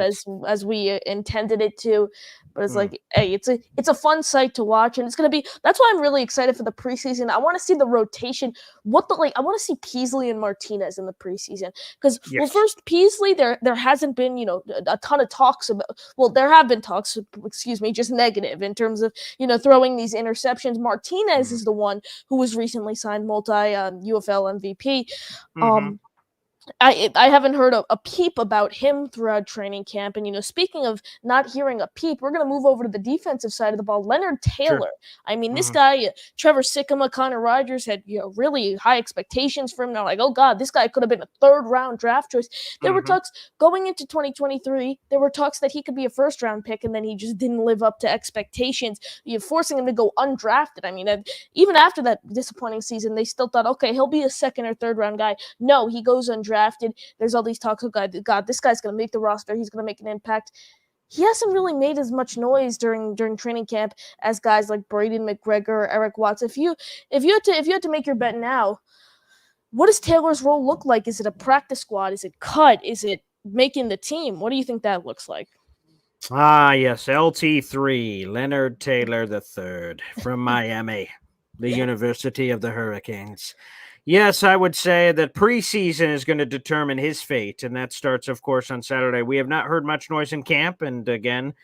as we intended it to. But it's like, hey, it's a fun sight to watch, and it's gonna be. That's why I'm really excited for the preseason. I want to see the rotation. I want to see Peasley and Martinez in the preseason because, well, first Peasley, there hasn't been a ton of talks about. Well, there have been talks. Excuse me, just negative in terms of throwing these interceptions. Martinez is the one who was recently signed multi UFL MVP. I haven't heard a peep about him throughout training camp. And, speaking of not hearing a peep, we're going to move over to the defensive side of the ball. Leonard Taylor. Sure. I mean, this guy, Trevor Sikkema, Connor Rogers had, really high expectations for him. They're like, oh, God, this guy could have been a third-round draft choice. There were talks going into 2023. There were talks that he could be a first-round pick, and then he just didn't live up to expectations. You're forcing him to go undrafted. I mean, even after that disappointing season, they still thought, okay, he'll be a second or third-round guy. No, he goes undrafted. There's all these talks of God, this guy's going to make the roster. He's going to make an impact. He hasn't really made as much noise during training camp as guys like Braden McGregor or Eric Watts. If you had to make your bet now, what does Taylor's role look like? Is it a practice squad? Is it cut? Is it making the team? What do you think that looks like? Yes, LT3, Leonard Taylor III from Miami, the University of the Hurricanes. Yes, I would say that preseason is going to determine his fate, and that starts, of course, on Saturday. We have not heard much noise in camp, and again,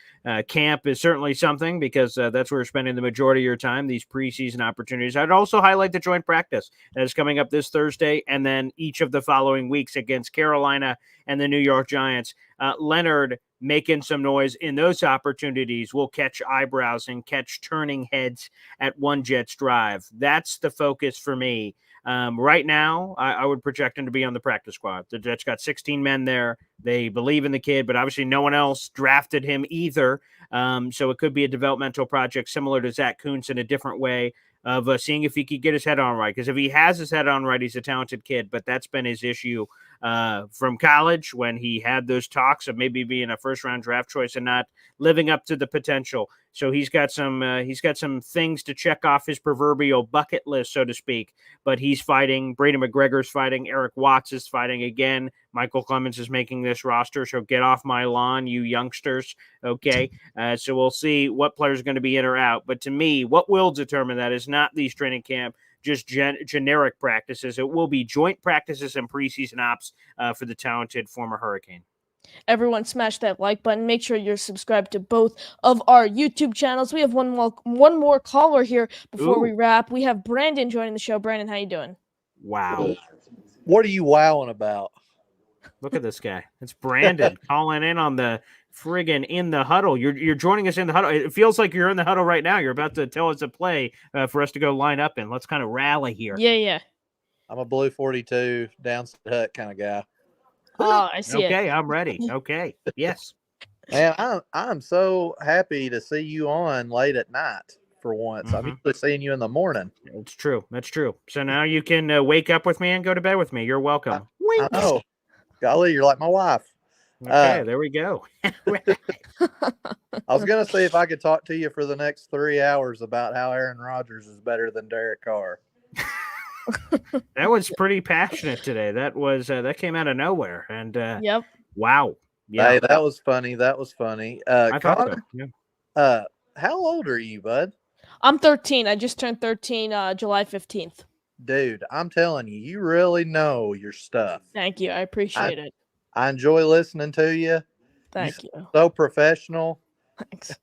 camp is certainly something because that's where you're spending the majority of your time, these preseason opportunities. I'd also highlight the joint practice that is coming up this Thursday, and then each of the following weeks against Carolina and the New York Giants. Leonard making some noise in those opportunities will catch eyebrows and catch turning heads at One Jets Drive. That's the focus for me. Right now, I would project him to be on the practice squad. The Jets got 16 men there. They believe in the kid, but obviously no one else drafted him either. So it could be a developmental project similar to Zach Kuntz in a different way of seeing if he could get his head on right. Because if he has his head on right, he's a talented kid, but that's been his issue from college when he had those talks of maybe being a first-round draft choice and not living up to the potential. So he's got some things to check off his proverbial bucket list, so to speak. But he's fighting. Braden McGregor's fighting. Eric Watts is fighting again. Michael Clemens is making this roster. So get off my lawn, you youngsters. Okay. So we'll see what players are going to be in or out. But to me, what will determine that is not these training camp, just generic practices. It will be joint practices and preseason ops for the talented former Hurricane. Everyone smash that like button. Make sure you're subscribed to both of our YouTube channels. We have one more caller here before we wrap. We have Brandon joining the show. Brandon, how you doing? Wow. What are you wowing about? Look at this guy. It's Brandon calling in on the friggin' in the huddle. You're joining us in the huddle. It feels like you're in the huddle right now. You're about to tell us a play for us to go line up in. Let's kind of rally here. Yeah. I'm a blue 42, down the hut kind of guy. Oh, I see. Okay, I'm ready. Okay, yes. Man, I'm so happy to see you on late at night for once. I'm usually seeing you in the morning. It's true. That's true. So now you can wake up with me and go to bed with me. You're welcome. I know. Golly, you're like my wife. Okay, there we go. I was going to see if I could talk to you for the next 3 hours about how Aaron Rodgers is better than Derek Carr. That was pretty passionate today. That came out of nowhere. And yep. Wow. Yeah. Hey, that was funny. I thought Connor, so. Yeah. how old are you, bud? I'm 13. I just turned 13 July 15th. Dude, I'm telling you, you really know your stuff. Thank you. I appreciate it. I enjoy listening to you. Thank you. So professional. Thanks.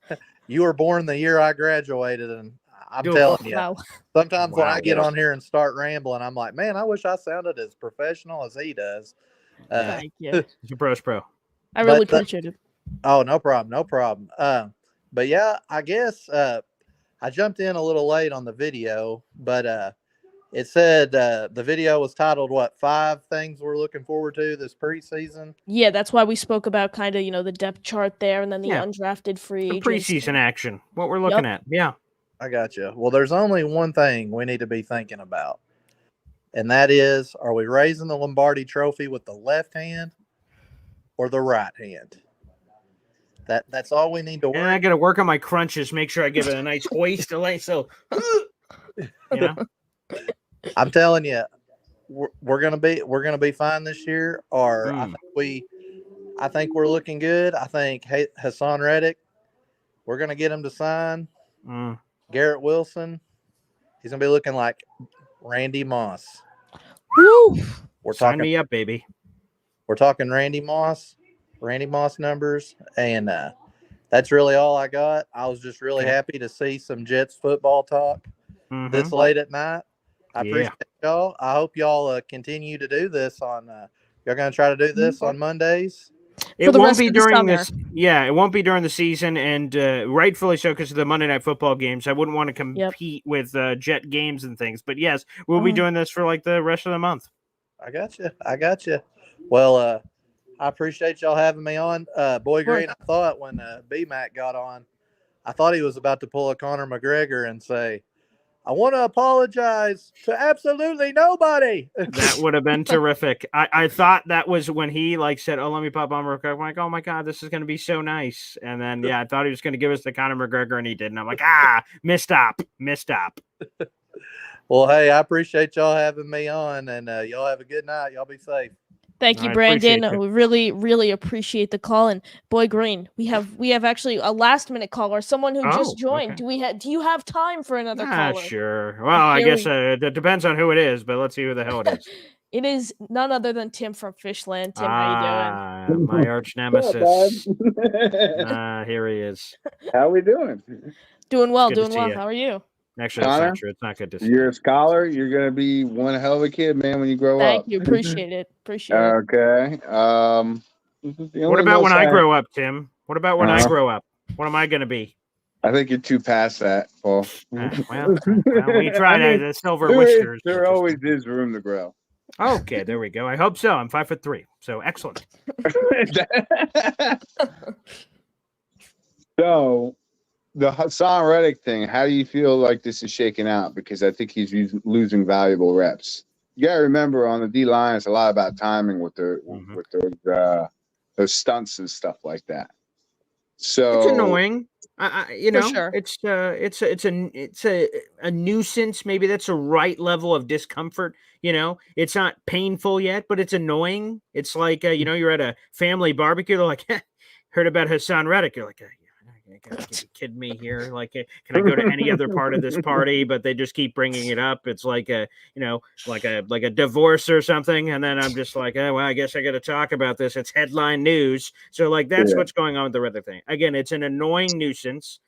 You were born the year I graduated, and I'm telling you, sometimes when I get on here and start rambling, I'm like, man, I wish I sounded as professional as he does. Thank you. You're pro. I really appreciate it. Oh, no problem. But yeah, I guess I jumped in a little late on the video, but it said the video was titled, 5 things we're looking forward to this preseason? Yeah, that's why we spoke about kind of, the depth chart there and then the undrafted free agents. Preseason action, what we're looking at. Yeah. I got you. Well, there's only one thing we need to be thinking about, and that is, are we raising the Lombardi Trophy with the left hand or the right hand? That's all we need to work. And I got to work on my crunches, make sure I give it a nice hoist delay. So, I'm telling you, we're gonna be fine this year. I think we're looking good. I think Hassan Reddick we're going to get him to sign Garrett Wilson. He's going to be looking like Randy Moss. Woo! Sign me up, baby. We're talking Randy Moss numbers, and that's really all I got. I was just really happy to see some Jets football talk this late at night. I appreciate y'all. I hope y'all continue to do this on. Y'all going to try to do this on Mondays. It won't be during this. Yeah, it won't be during the season, and rightfully so because of the Monday Night Football games. I wouldn't want to compete with Jet games and things. But yes, we'll be doing this for like the rest of the month. I got you. Well, I appreciate y'all having me on. Boy Green, I thought when B-Mac got on, I thought he was about to pull a Conor McGregor and say, I want to apologize to absolutely nobody. That would have been terrific. I thought that was when he like said, "Oh, let me pop on real quick." I'm like, "Oh my god, this is going to be so nice." And then I thought he was going to give us the Conor McGregor, and he didn't. I'm like, misstop. Well, hey, I appreciate y'all having me on, and y'all have a good night. Y'all be safe. Thank you, Brandon. We really, really appreciate the call. And Boy Green, we have actually a last minute caller, someone who just joined. Okay. Do you have time for another caller? Sure. Well, I guess it depends on who it is, but let's see who the hell it is. It is none other than Tim from Fishland. Tim, how you doing? My arch nemesis. Here he is. How we doing? Doing well. How are you? Actually, that's not true. It's not good to see. You're a scholar. You're going to be one hell of a kid, man, when you grow up. Thank you. Appreciate it. Okay. What about when I grow up, Tim? What about when I grow up? What am I going to be? I think you're too past that, Paul. Well, we tried the silver whiskers. There always is room to grow. Okay, there we go. I hope so. I'm 5'3", so excellent. So, the Hassan Reddick thing, how do you feel like this is shaking out? Because I think he's losing valuable reps. You got to remember on the D-line, it's a lot about timing with those stunts and stuff like that. So it's annoying. Sure. It's a nuisance. Maybe that's a right level of discomfort. It's not painful yet, but it's annoying. It's like you're at a family barbecue. They're like, heard about Hassan Reddick. You're like, are you kidding me here? Like, can I go to any other part of this party? But they just keep bringing it up. It's like like a divorce or something. And then I'm just like, oh, well, I guess I got to talk about this. It's headline news. So like, that's what's going on with the Reddick thing. Again, it's an annoying nuisance.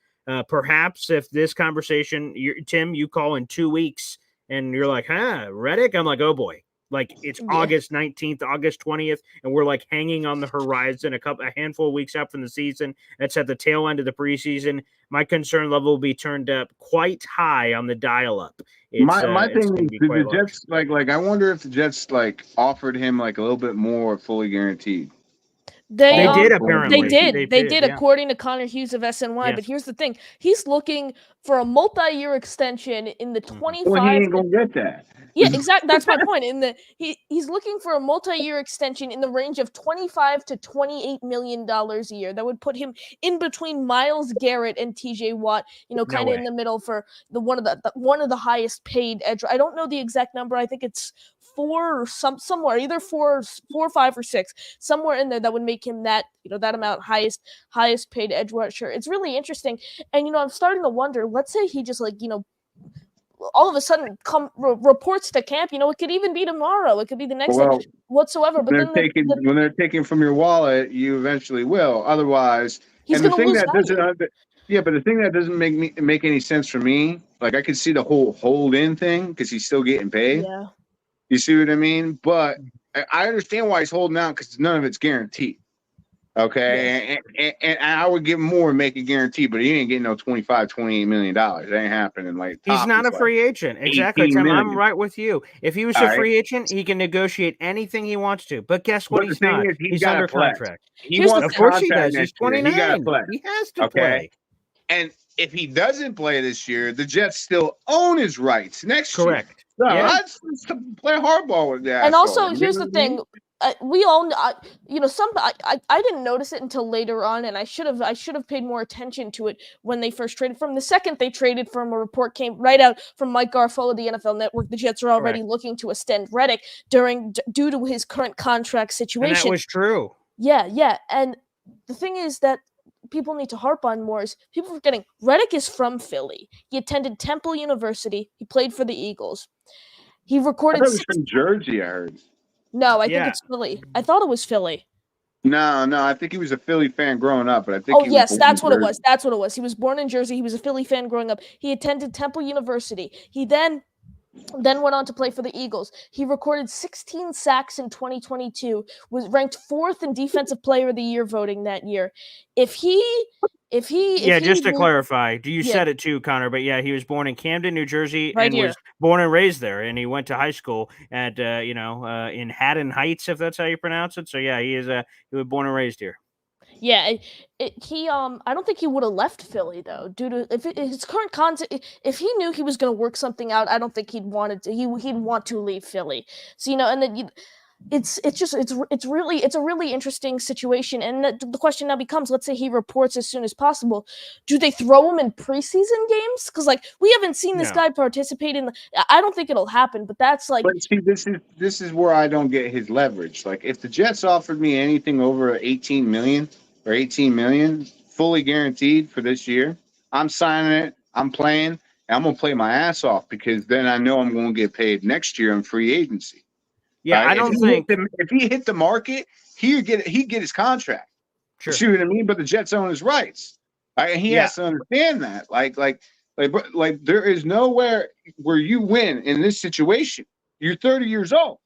Perhaps if this conversation, Tim, you call in 2 weeks and you're like, Reddick. I'm like, oh boy. Like it's August 19th, August 20th, and we're like hanging on the horizon a handful of weeks out from the season. That's at the tail end of the preseason. My concern level will be turned up quite high on the dial up. My thing is, did the Jets like I wonder if the Jets like offered him like a little bit more fully guaranteed. They did apparently. They did according to Connor Hughes of SNY. Yes. But here's the thing: he's looking for a multi-year extension in the 25. Well, he ain't gonna get that. Yeah, exactly. That's my point. He's looking for a multi-year extension in the range of $25 to $28 million a year. That would put him in between Myles Garrett and TJ Watt. Kind of in the middle for one of the highest paid edge. I don't know the exact number. I think it's 4 or somewhere, either 4, 5, or 6, somewhere in there that would make him that that amount highest paid edge rusher. It's really interesting, and I'm starting to wonder. Let's say he just all of a sudden reports to camp. It could even be tomorrow. It could be the next day whatsoever. But when they're taking from your wallet, you eventually will. Otherwise, he's going to lose value. But the thing that doesn't make any sense for me, like I could see the whole hold in thing because he's still getting paid. Yeah. You see what I mean? But I understand why he's holding out because none of it's guaranteed. Okay. Yeah. And I would give him more and make it guaranteed, but he ain't getting no $25, $28 million. It ain't happening. Like he's not a free agent. Exactly. Tim, I'm right with you. If he was a free agent, he can negotiate anything he wants to. But guess what? He's not. He's under contract. Of course he does. He's 29. He has to play. And if he doesn't play this year, the Jets still own his rights next year. Correct. So let's play hardball with that. And also, here's the thing: we own. I didn't notice it until later on, and I should have paid more attention to it when they first traded from. The second they traded from, a report came right out from Mike Garafolo of the NFL Network. The Jets are already looking to extend Reddick due to his current contract situation. And that was true. Yeah, and the thing is that people need to harp on more is people forgetting Reddick is from Philly. He attended Temple University. He played for the Eagles. He I recorded thought it was from Jersey, I heard. No, I think it's Philly. I thought it was Philly. No, I think he was a Philly fan growing up, but I think Oh, he was yes, born that's in what it Jersey. was. That's what it was. He was born in Jersey. He was a Philly fan growing up. He attended Temple University. He then went on to play for the Eagles. He recorded 16 sacks in 2022, was ranked 4th in Defensive Player of the Year voting that year. Just to clarify, you Yeah. said it too, Connor, but yeah, he was born in Camden, New Jersey, Right and here. was born and raised there, and he went to high school at in Haddon Heights, if that's how you pronounce it. So yeah, he was born and raised here. Yeah, I don't think he would have left Philly though, due to his current concept. If he knew he was going to work something out, I don't think he'd wanted to. He'd want to leave Philly. So and then it's a really interesting situation. And the question now becomes: let's say he reports as soon as possible. Do they throw him in preseason games? Because we haven't seen this guy participate in. I don't think it'll happen. But that's like. But see, this is where I don't get his leverage. Like, if the Jets offered me anything over 18 million or 18 million, fully guaranteed for this year, I'm signing it. I'm playing. And I'm gonna play my ass off because then I know I'm gonna get paid next year in free agency. Yeah, I don't think if he hit the market, he'd get his contract. Sure. See what I mean? But the Jets own his rights. He has to understand that. Like there is nowhere where you win in this situation. You're 30 years old.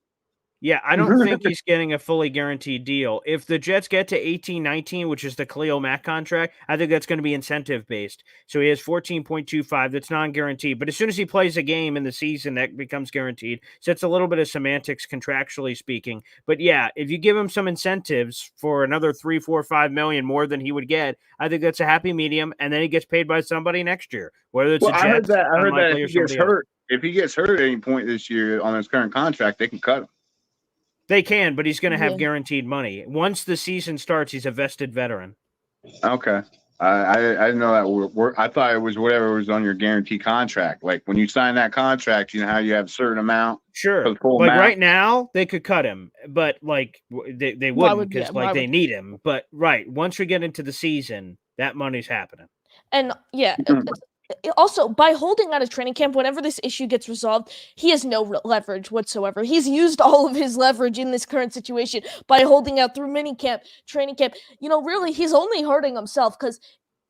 Yeah, I don't think he's getting a fully guaranteed deal. If the Jets get to 18-19, which is the Khalil Mack contract, I think that's going to be incentive-based. So he has 14.25. That's non-guaranteed. But as soon as he plays a game in the season, that becomes guaranteed. So it's a little bit of semantics, contractually speaking. But yeah, if you give him some incentives for another 3, 4, 5 million more than he would get, I think that's a happy medium. And then he gets paid by somebody next year, whether it's a Jets, I heard that if he gets hurt, if he gets hurt at any point this year on his current contract, they can cut him. They can, but he's going to have guaranteed money. Once the season starts, he's a vested veteran. Okay. I didn't know that. I thought it was whatever was on your guarantee contract. Like when you sign that contract, you know how you have a certain amount. Sure. For the full like amount. Right now, they could cut him, but they wouldn't because they need him. But once we get into the season, that money's happening. And also, by holding out his training camp, whenever this issue gets resolved, he has no leverage whatsoever. He's used all of his leverage in this current situation by holding out through training camp. Really, he's only hurting himself because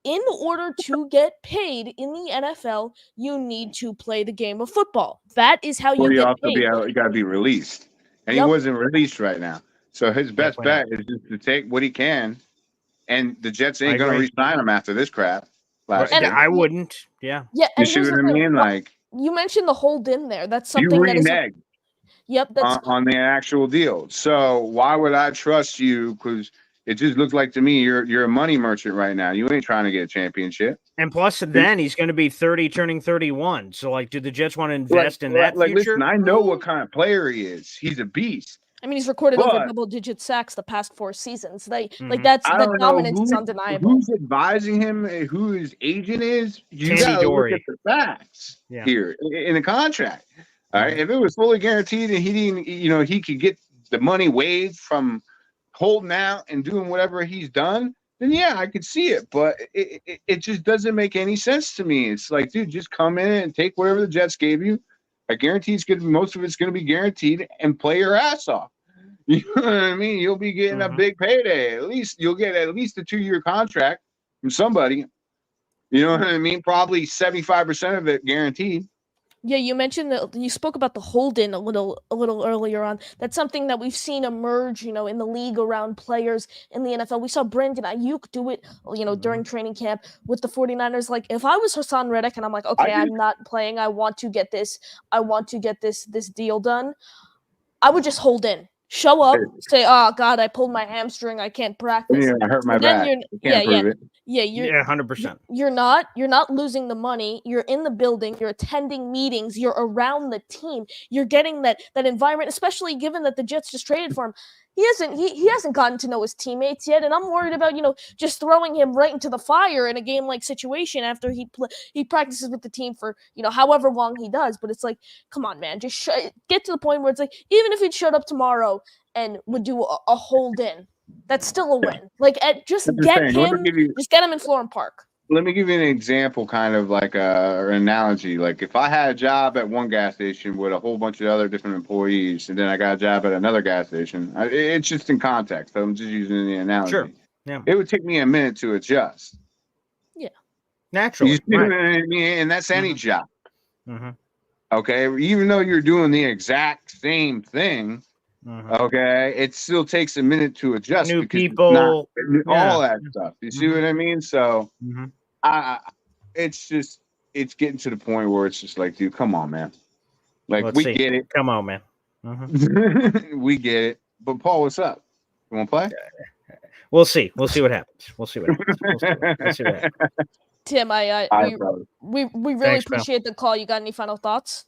in order to get paid in the NFL, you need to play the game of football. That is how you get paid. You got to be released. And he wasn't released right now. So his best bet is just to take what he can, and the Jets ain't going to re-sign him after this crap. I wouldn't. Yeah. Yeah. You see what I mean? Like, you mentioned the hold in there. That's something you that is. reneged. Yep. That's on the actual deal. So why would I trust you? Because it just looks like to me you're a money merchant right now. You ain't trying to get a championship. And plus, then he's going to be 30, turning 31. So, do the Jets want to invest in that future? Listen, I know what kind of player he is. He's a beast. I mean, he's recorded over double-digit sacks the past 4 seasons. That dominance is undeniable. Who's advising him? Who his agent is? You got to look at the facts here in the contract. All right, if it was fully guaranteed and he didn't, he could get the money waived from holding out and doing whatever he's done, then yeah, I could see it. But it just doesn't make any sense to me. It's like, dude, just come in and take whatever the Jets gave you. I guarantee most of it's going to be guaranteed, and play your ass off. You know what I mean? You'll be getting a big payday. At least you'll get at least a 2-year contract from somebody. You know what I mean? Probably 75% of it guaranteed. Yeah, you mentioned that you spoke about the hold-in a little earlier on. That's something that we've seen emerge, in the league around players in the NFL. We saw Brandon Ayuk do it, during training camp with the 49ers. Like, if I was Hassan Reddick and I'm like, okay, I'm not playing. I want to get this deal done. I would just hold in. Show up, say, "Oh God, I pulled my hamstring. I can't practice." Yeah, I hurt my back. Yeah, 100%. You're not losing the money. You're in the building. You're attending meetings. You're around the team. You're getting that environment, especially given that the Jets just traded for him. He hasn't gotten to know his teammates yet, and I'm worried about just throwing him right into the fire in a game like situation after he practices with the team for however long he does. But it's like, come on, man, just get to the point where it's like, even if he showed up tomorrow and would do a hold in, That's still a win. Like, just I'm just get saying, him in Florham Park. Let me give you an example, kind of like an analogy. Like if I had a job at one gas station with a whole bunch of other different employees, and then I got a job at another gas station, it's just in context. I'm just using the analogy. Sure. Yeah. It would take me a minute to adjust. Yeah. Naturally. You see what I mean? And that's any job. Mm-hmm. Okay. Even though you're doing the exact same thing, okay, it still takes a minute to adjust. New because people, all that stuff. You see what I mean? So it's getting to the point where it's just like, dude, come on, man. Like, Let's we see. get it. Come on, man. We get it. But Paul, what's up? You want to play? We'll see. We'll see what happens. We'll see what happens. Tim, we really appreciate the call. You got any final thoughts?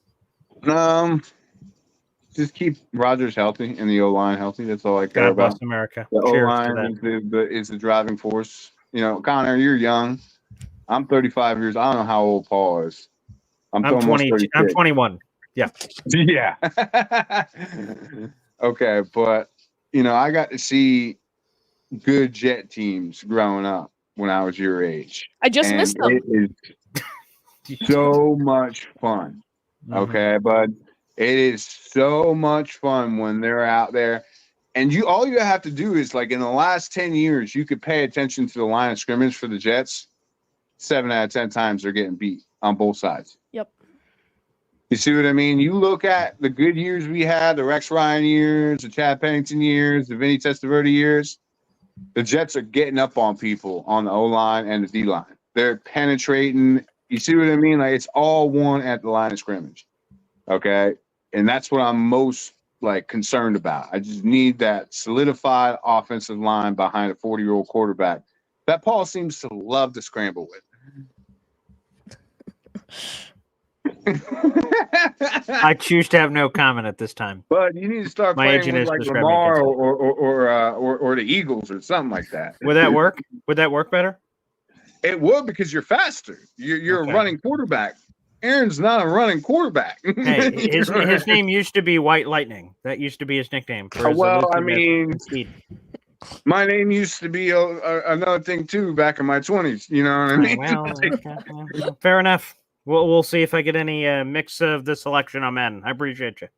Just keep Rodgers healthy and the O-line healthy. That's all I care about. God bless America. The Cheers O-line to that. is the driving force. You know, Connor, you're young. I'm 35 years. I don't know how old Paul is. I'm 20. I'm 21. Yeah. Yeah. Okay, but you know, I got to see good Jet teams growing up when I was your age. I just missed them. It is so much fun. Okay, bud. It is so much fun when they're out there. And all you have to do is, like, in the last 10 years, you could pay attention to the line of scrimmage for the Jets. 7 out of 10 times they're getting beat on both sides. Yep. You see what I mean? You look at the good years we had, the Rex Ryan years, the Chad Pennington years, the Vinny Testaverde years. The Jets are getting up on people on the O-line and the D-line. They're penetrating. You see what I mean? Like, it's all one at the line of scrimmage. Okay? And that's what I'm most, like, concerned about. I just need that solidified offensive line behind a 40-year-old quarterback that Paul seems to love to scramble with. I choose to have no comment at this time. But you need to start playing with, like, Lamar or the Eagles or something like that. Would that work? Would that work better? It would, because you're faster. You're a running quarterback. Aaron's not a running quarterback. Hey, his name used to be White Lightning. That used to be his nickname. Well, I mean, my name used to be another thing too back in my 20s. You know what I mean? Well, fair enough. We'll see if I get any mix of the selection I'm in. I appreciate you,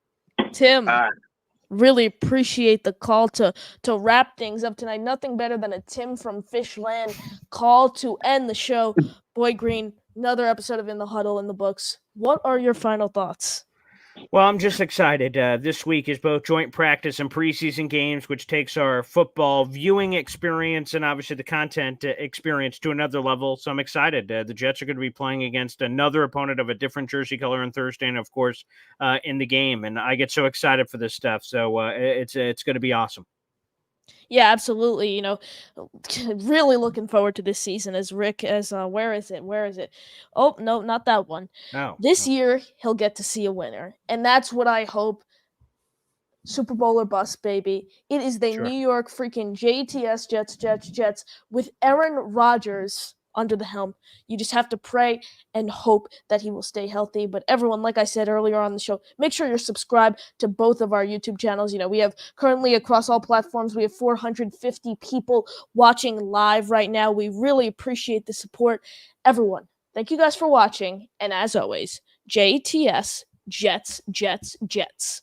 Tim. Really appreciate the call to wrap things up tonight. Nothing better than a Tim from Fishland call to end the show. Boy Green, another episode of In the Huddle in the books. What are your final thoughts? Well, I'm just excited. This week is both joint practice and preseason games, which takes our football viewing experience and obviously the content experience to another level. So I'm excited. The Jets are going to be playing against another opponent of a different jersey color on Thursday, and of course, in the game. And I get so excited for this stuff. So it's going to be awesome. Yeah, absolutely. You know, really looking forward to this season where is it? Oh, no, not that one. This year, he'll get to see a winner. And that's what I hope. Super Bowl or bust, baby. It is the New York freaking JTS Jets with Aaron Rodgers under the helm. You just have to pray and hope that he will stay healthy. But everyone, like I said earlier on the show, make sure you're subscribed to both of our YouTube channels. You know, we have currently across all platforms, we have 450 people watching live right now. We really appreciate the support. Everyone, thank you guys for watching. And as always, JTS, Jets.